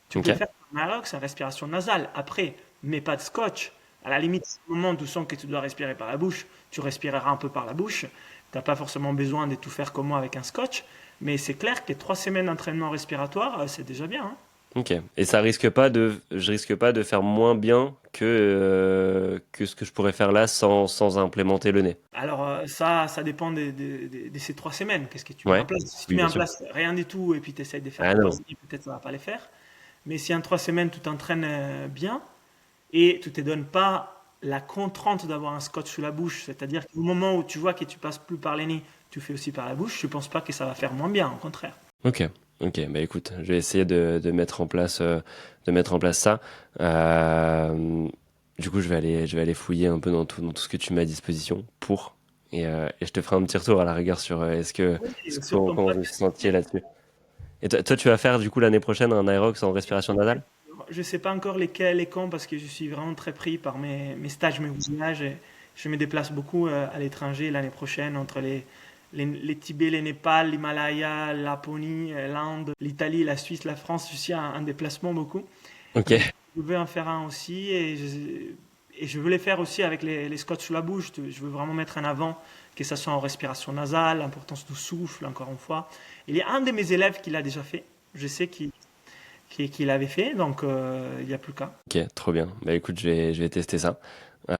tu Ok. peux faire un Maroc, c'est respiration nasale. Après, mais pas de scotch. À la limite, au moment où tu sens que tu dois respirer par la bouche, tu respireras un peu par la bouche. Tu n'as pas forcément besoin de tout faire comme moi avec un scotch. Mais c'est clair que 3 semaines d'entraînement respiratoire, c'est déjà bien, hein. Ok. Et je risque pas de faire moins bien que ce que je pourrais faire là sans implémenter le nez. Alors ça dépend de ces 3 semaines. Qu'est-ce que tu mets en Ouais. place? Si tu Oui, mets bien en sûr. place rien du tout et puis tu essayes de faire Ah non. 3 semaines, peut-être ça va pas les faire. Mais si en 3 semaines tu t'entraînes bien, et tu ne te donnes pas la contrainte d'avoir un scotch sous la bouche, c'est-à-dire qu'au moment où tu vois que tu passes plus par les nez, tu fais aussi par la bouche, je ne pense pas que ça va faire moins bien, au contraire. Ok. Ok. Bah écoute, je vais essayer de mettre en place ça. Euh, du coup, je vais aller fouiller un peu dans tout ce que tu m'as à disposition et je te ferai un petit retour à la rigueur sur Oui, sur ton comment je me suis podcast. senti là-dessus. Et tu vas faire du coup l'année prochaine un Aerox en respiration nasale? Je ne sais pas encore lesquels et quand parce que je suis vraiment très pris par mes stages, mes voyages. Et je me déplace beaucoup à l'étranger l'année prochaine entre les Tibet, les Népal, l'Himalaya, la Laponie, l'Inde, l'Italie, la Suisse, la France. Je suis en déplacement beaucoup. Ok. Donc, je veux en faire un aussi et je veux les faire aussi avec les scotch sous la bouche. Je veux vraiment mettre en avant que ça soit en respiration nasale, l'importance du souffle, encore une fois. Il y a un de mes élèves qui l'a déjà fait. Je sais qu'il l'avait fait, donc il n'y a plus qu'à. Ok, trop bien. Bah écoute, je vais tester ça.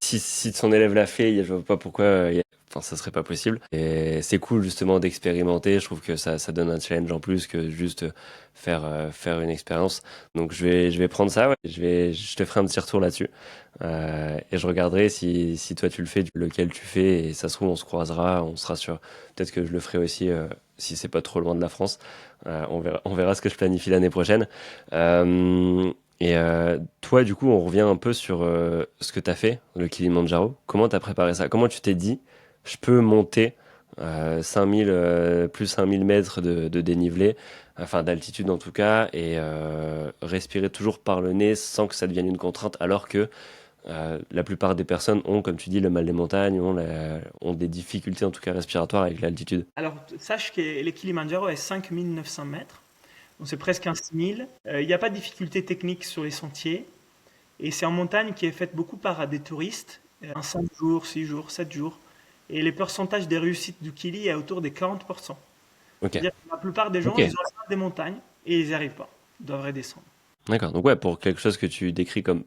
Si son élève l'a fait, je vois pas pourquoi enfin, ça serait pas possible. Et c'est cool justement d'expérimenter. Je trouve que ça donne un challenge en plus que juste faire une expérience. Donc je vais prendre ça. Ouais. Je te ferai un petit retour là-dessus. Et je regarderai si toi tu le fais, lequel tu fais. Et ça se trouve, on se croisera. On sera sur. Peut-être que je le ferai aussi si c'est pas trop loin de la France. On verra ce que je planifie l'année prochaine. Toi, du coup, on revient un peu sur ce que tu as fait, le Kilimandjaro. Comment tu as préparé ça? Comment tu t'es dit, je peux monter 5000, plus 5000 mètres de dénivelé, enfin d'altitude en tout cas, et respirer toujours par le nez sans que ça devienne une contrainte, alors que la plupart des personnes ont, comme tu dis, le mal des montagnes, ont des difficultés en tout cas respiratoires avec l'altitude. Alors, sache que le Kilimanjaro est 5900 mètres, donc c'est presque un 6000. Il n'y a pas de difficulté technique sur les sentiers, et c'est en montagne qui est faite beaucoup par des touristes, en 5 jours, 6 jours, 7 jours. Et les pourcentages de réussite du Kili est autour des 40%. Ok, C'est-à-dire que la plupart des gens, ok, ils ont atteint des montagnes et ils n'y arrivent pas. Ils doivent redescendre. d'accord. Donc ouais, pour quelque chose que tu décris comme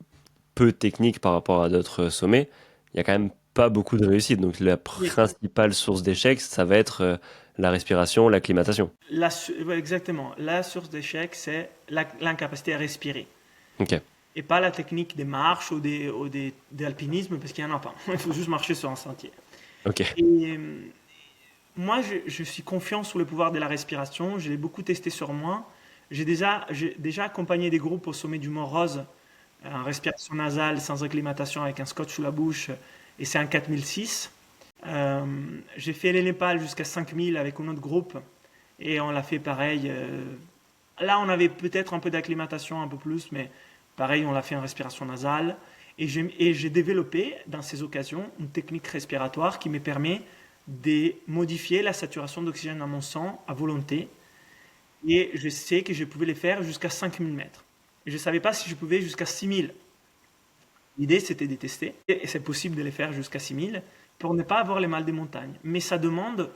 peu technique par rapport à d'autres sommets, il y a quand même pas beaucoup de réussite. Donc la Oui, principale source d'échec, ça va être la respiration, l'acclimatation. ouais, exactement. La source d'échec, c'est l'incapacité à respirer. Ok, Et pas la technique des marches ou d'alpinisme, parce qu'il n'y en a pas. Il faut juste marcher sur un sentier. ok, Et moi, je suis confiant sur le pouvoir de la respiration. Je l'ai beaucoup testé sur moi. J'ai déjà accompagné des groupes au sommet du Mont Rose en respiration nasale sans acclimatation avec un scotch sous la bouche et c'est un 4006. J'ai fait les Népal jusqu'à 5000 avec un autre groupe et on l'a fait pareil. Là, on avait peut-être un peu d'acclimatation, un peu plus, mais pareil, on l'a fait en respiration nasale. Et j'ai développé dans ces occasions une technique respiratoire qui me permet de modifier la saturation d'oxygène dans mon sang à volonté. Et je sais que je pouvais les faire jusqu'à 5000 mètres. Et je ne savais pas si je pouvais jusqu'à 6000. L'idée, c'était de tester. Et c'est possible de les faire jusqu'à 6000 pour ne pas avoir les mal des montagnes. Mais ça demande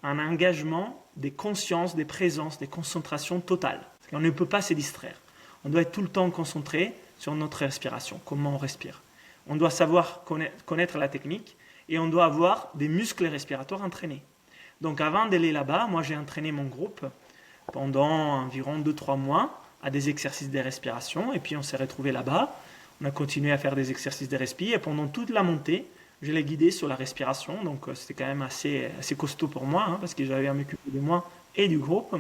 un engagement, des consciences, des présences, des concentrations totales. Parce qu'on ne peut pas se distraire. On doit être tout le temps concentré sur notre respiration, comment on respire. On doit savoir connaître la technique et on doit avoir des muscles respiratoires entraînés. Donc avant d'aller là-bas, moi j'ai entraîné mon groupe pendant environ 2-3 mois à des exercices de respiration et puis on s'est retrouvés là-bas. On a continué à faire des exercices de respiration et pendant toute la montée, je l'ai guidé sur la respiration. Donc c'était quand même assez costaud pour moi parce que j'avais à m'occuper de moi et du groupe.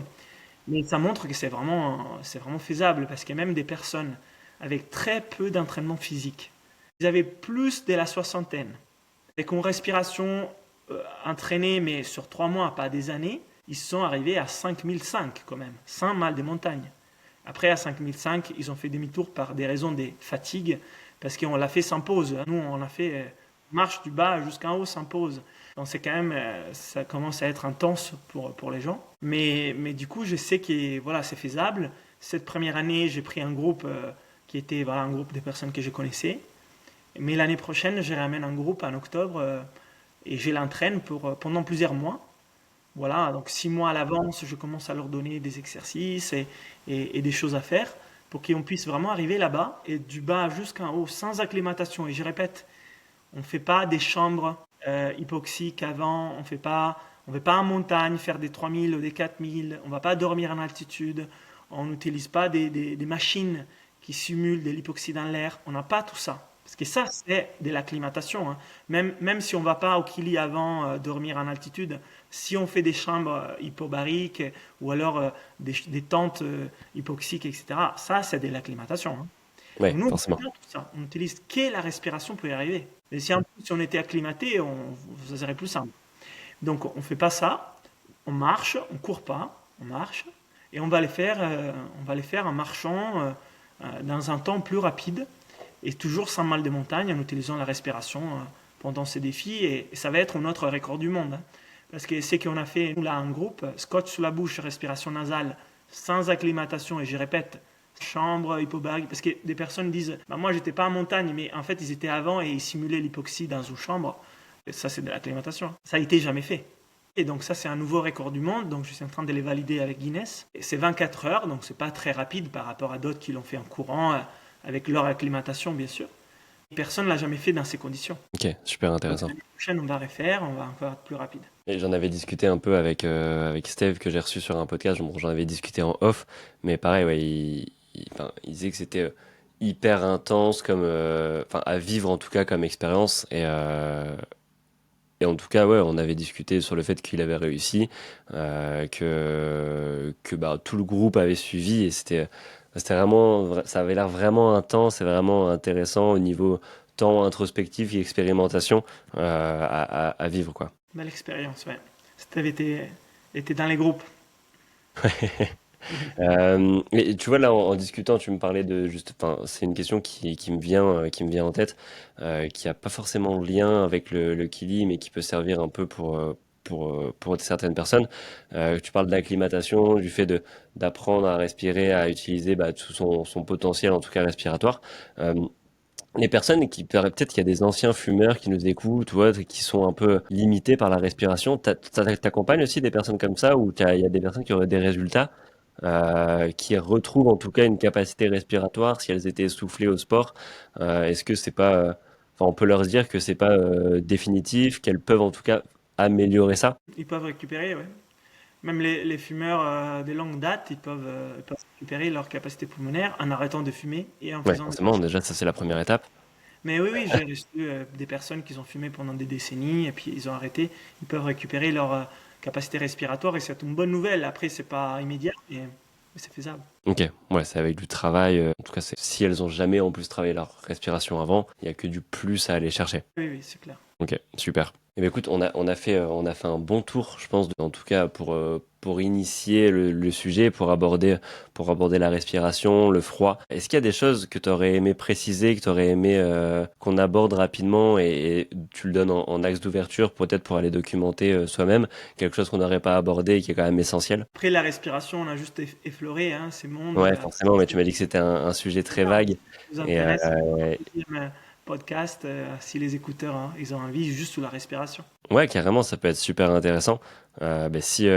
Mais ça montre que c'est vraiment faisable parce qu'il y a même des personnes avec très peu d'entraînement physique. Ils avaient plus de la soixantaine. Avec une respiration entraînée, mais sur 3 mois, pas des années, ils sont arrivés à 5005 quand même, sans mal des montagnes. Après, à 5005, ils ont fait demi-tour par des raisons de fatigue, parce qu'on l'a fait sans pause. Nous, on a fait marche du bas jusqu'en haut sans pause. Donc c'est quand même, ça commence à être intense pour les gens. Mais du coup, je sais que voilà, c'est faisable. Cette première année, j'ai pris un groupe qui était voilà, un groupe de personnes que je connaissais. Mais l'année prochaine, je ramène un groupe en octobre et je l'entraîne pendant plusieurs mois. Voilà, donc 6 mois à l'avance, je commence à leur donner des exercices et des choses à faire pour qu'on puisse vraiment arriver là-bas et du bas jusqu'en haut sans acclimatation. Et je répète, on ne fait pas des chambres hypoxiques avant, on fait pas en montagne faire des 3000 ou des 4000, on ne va pas dormir en altitude, on n'utilise pas des machines qui simulent de l'hypoxie dans l'air, on n'a pas tout ça. Parce que ça, c'est de l'acclimatation. Même si on ne va pas au Kili avant dormir en altitude, si on fait des chambres hypobariques ou alors des tentes hypoxiques, etc., ça, c'est de l'acclimatation. Ouais, Nous, on fait forcément. pas tout ça. On n'utilise que la respiration pour y arriver. Et si en plus si on était acclimaté, ça serait plus simple. Donc on ne fait pas ça. On marche, on ne court pas, on marche. Et on va les faire en marchant dans un temps plus rapide et toujours sans mal de montagne en utilisant la respiration pendant ces défis. Et ça va être notre record du monde. Parce que c'est qu'on a fait, nous là, en groupe, scotch sous la bouche, respiration nasale, sans acclimatation, et je répète, chambre hypobarique, parce que des personnes disent, bah moi j'étais pas en montagne, mais en fait ils étaient avant et ils simulaient l'hypoxie dans une chambre. Et ça c'est de l'acclimatation. Ça a été jamais fait. Et donc ça c'est un nouveau record du monde, donc je suis en train de les valider avec Guinness. Et c'est 24 heures, donc c'est pas très rapide par rapport à d'autres qui l'ont fait en courant, avec leur acclimatation bien sûr. Personne ne l'a jamais fait dans ces conditions. Ok, super Donc intéressant. l'année prochaine on va refaire, on va encore être plus rapide. Et j'en avais discuté un peu avec Steve que j'ai reçu sur un podcast. Bon, j'en avais discuté en off, mais pareil, ouais, enfin, il disait que c'était hyper intense comme, enfin, à vivre en tout cas comme expérience. Et en tout cas, ouais, on avait discuté sur le fait qu'il avait réussi, que bah, tout le groupe avait suivi et c'était vraiment, ça avait l'air vraiment intense et vraiment intéressant au niveau tant introspectif qu'expérimentation à vivre, quoi. Belle expérience, ouais. Steve était dans les groupes. Et tu vois, là, en discutant, tu me parlais de juste, enfin, c'est une question qui me vient en tête, qui a pas forcément lien avec le Kili, mais qui peut servir un peu pour certaines personnes. Tu parles de l'acclimatation, du fait d'apprendre à respirer, à utiliser bah, tout son potentiel, en tout cas respiratoire. Euh, les personnes peut-être qu'il y a des anciens fumeurs qui nous écoutent, ou autres, qui sont un peu limités par la respiration. T'accompagnes aussi des personnes comme ça, où il y a des personnes qui auraient des résultats, qui retrouvent en tout cas une capacité respiratoire si elles étaient essoufflées au sport. Est-ce que c'est pas, enfin, on peut leur dire que c'est pas définitif, qu'elles peuvent en tout cas améliorer ça? Ils peuvent récupérer, ouais. Même les fumeurs de longue date, ils peuvent récupérer leur capacité pulmonaire en arrêtant de fumer et en Ouais, faisant des forcément, marches. déjà ça c'est la première étape. Mais oui, oui, j'ai reçu des personnes qui ont fumé pendant des décennies et puis ils ont arrêté. Ils peuvent récupérer leur capacité respiratoire et c'est une bonne nouvelle. Après, c'est pas immédiat, mais c'est faisable. Ok, ouais, c'est avec du travail. En tout cas, si elles ont jamais en plus travaillé leur respiration avant, il y a que du plus à aller chercher. Oui, oui, c'est clair. Ok, super. Eh bien, écoute, on a fait un bon tour, je pense, en tout cas pour initier le sujet, pour aborder la respiration, le froid. Est-ce qu'il y a des choses que tu aurais aimé préciser, que tu aurais aimé qu'on aborde rapidement et tu le donnes en axe d'ouverture, peut-être pour aller documenter soi-même, quelque chose qu'on n'aurait pas abordé et qui est quand même essentiel? Après, la respiration, on a juste effleuré hein, ces mondes. Ouais, forcément, mais tu m'as dit que c'était un sujet C'est très ça. vague. Si ça vous Et intéresse, un deuxième podcast, si les écouteurs, hein, ils ont envie, juste sur la respiration. ouais, carrément, ça peut être super intéressant. Si,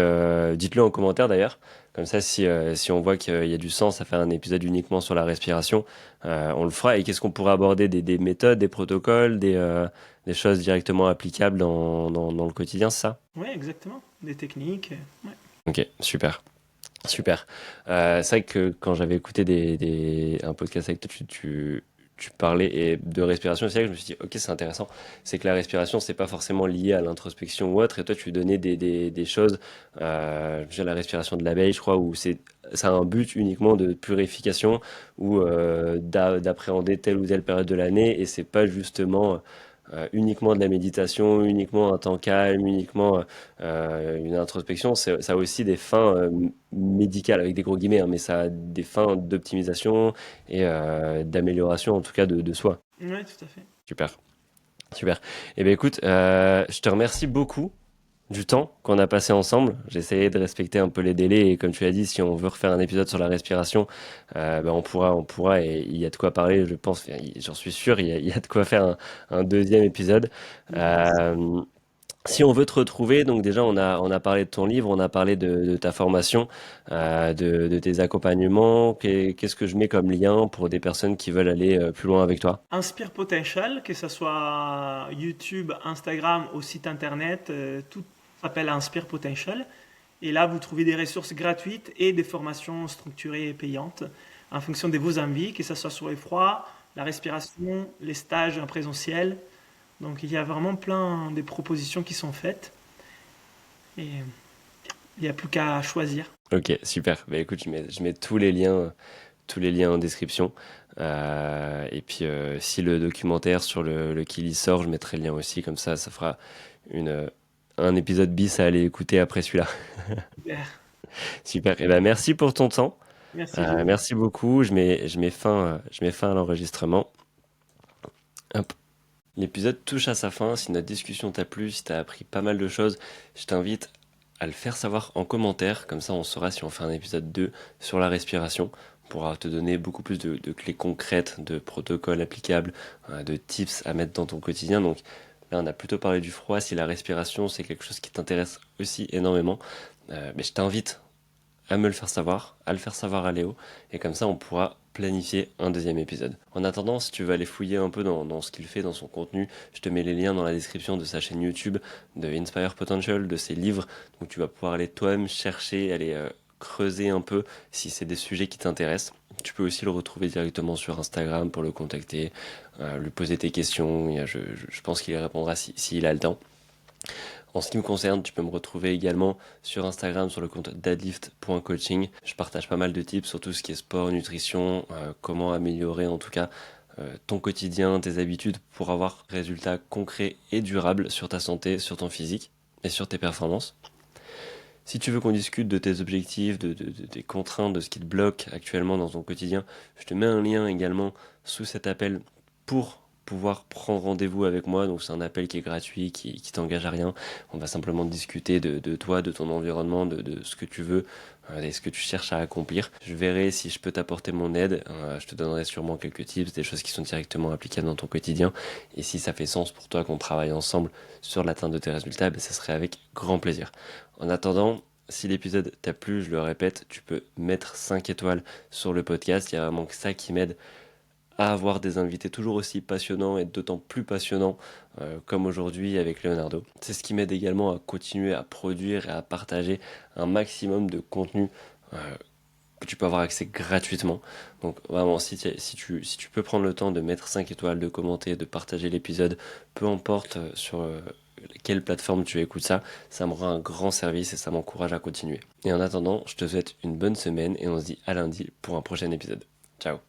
dites-le en commentaire d'ailleurs. Comme ça, si on voit qu'il y a du sens à faire un épisode uniquement sur la respiration, on le fera. Et qu'est-ce qu'on pourrait aborder? Des méthodes, des protocoles, des choses directement applicables dans le quotidien, c'est ça? Oui, exactement. Des techniques. Ouais. Ok, super. Super. C'est vrai que quand j'avais écouté un podcast avec toi, tu parlais de respiration, c'est vrai que je me suis dit, ok, c'est intéressant. C'est que la respiration, c'est pas forcément lié à l'introspection ou autre. Et toi, tu donnais des choses, je veux dire, la respiration de l'abeille, je crois, où ça a un but uniquement de purification ou d'appréhender telle ou telle période de l'année. Et c'est pas justement uniquement de la méditation, uniquement un temps calme, uniquement une introspection. Ça a aussi des fins médicales, avec des gros guillemets, hein, mais ça a des fins d'optimisation et d'amélioration, en tout cas, de soi. Oui, tout à fait. Super, super. Eh bien, écoute, je te remercie beaucoup du temps qu'on a passé ensemble. J'ai essayé de respecter un peu les délais et comme tu as dit, si on veut refaire un épisode sur la respiration, on pourra et il y a de quoi parler, je pense, enfin, j'en suis sûr, il y a de quoi faire un deuxième épisode. Merci. Euh, Si on veut te retrouver, donc déjà on a parlé de ton livre, on a parlé de ta formation, de tes accompagnements. Qu'est-ce que je mets comme lien pour des personnes qui veulent aller plus loin avec toi? Inspire Potential, que ce soit YouTube, Instagram ou site internet, tout s'appelle Inspire Potential. Et là, vous trouvez des ressources gratuites et des formations structurées et payantes en fonction de vos envies, que ce soit sur le froid, la respiration, les stages en présentiel. Donc il y a vraiment plein de propositions qui sont faites et il n'y a plus qu'à choisir. Ok, super. Bah écoute, je mets tous les liens en description. Et puis si le documentaire sur le Kili sort, je mettrai le lien aussi, comme ça fera une, un épisode bis à aller écouter après celui-là. Super. Super. Et ben merci pour ton temps. Merci Gilles. Merci beaucoup. Je mets fin à l'enregistrement. Hop. L'épisode touche à sa fin. Si notre discussion t'a plu, si t'as appris pas mal de choses, je t'invite à le faire savoir en commentaire. Comme ça, on saura si on fait un épisode 2 sur la respiration. On pourra te donner beaucoup plus de clés concrètes, de protocoles applicables, de tips à mettre dans ton quotidien. Donc là, on a plutôt parlé du froid. Si la respiration, c'est quelque chose qui t'intéresse aussi énormément, mais je t'invite à me le faire savoir, à le faire savoir à Léo, et comme ça on pourra planifier un deuxième épisode. En attendant, si tu veux aller fouiller un peu dans ce qu'il fait, dans son contenu, je te mets les liens dans la description de sa chaîne YouTube, de Inspire Potential, de ses livres, donc tu vas pouvoir aller toi-même chercher, aller creuser un peu si c'est des sujets qui t'intéressent. Tu peux aussi le retrouver directement sur Instagram pour le contacter, lui poser tes questions, je pense qu'il y répondra s'il a le temps. En ce qui me concerne, tu peux me retrouver également sur Instagram sur le compte deadlift.coaching. Je partage pas mal de tips sur tout ce qui est sport, nutrition, comment améliorer en tout cas ton quotidien, tes habitudes pour avoir résultats concrets et durables sur ta santé, sur ton physique et sur tes performances. Si tu veux qu'on discute de tes objectifs, des contraintes, de ce qui te bloque actuellement dans ton quotidien, je te mets un lien également sous cet appel pour pouvoir prendre rendez-vous avec moi. Donc c'est un appel qui est gratuit, qui t'engage à rien. On va simplement discuter de toi, de ton environnement, de ce que tu veux et ce que tu cherches à accomplir. Je verrai si je peux t'apporter mon aide. Je te donnerai sûrement quelques tips, des choses qui sont directement applicables dans ton quotidien. Et si ça fait sens pour toi qu'on travaille ensemble sur l'atteinte de tes résultats, ben, ça serait avec grand plaisir. En attendant, si l'épisode t'a plu, je le répète, tu peux mettre 5 étoiles sur le podcast. Il y a vraiment que ça qui m'aide à avoir des invités toujours aussi passionnants et d'autant plus passionnants comme aujourd'hui avec Leonardo. C'est ce qui m'aide également à continuer à produire et à partager un maximum de contenu que tu peux avoir accès gratuitement. Donc vraiment, si tu peux prendre le temps de mettre 5 étoiles, de commenter, de partager l'épisode, peu importe sur quelle plateforme tu écoutes ça. Ça me rend un grand service et ça m'encourage à continuer. Et en attendant, je te souhaite une bonne semaine et on se dit à lundi pour un prochain épisode. Ciao.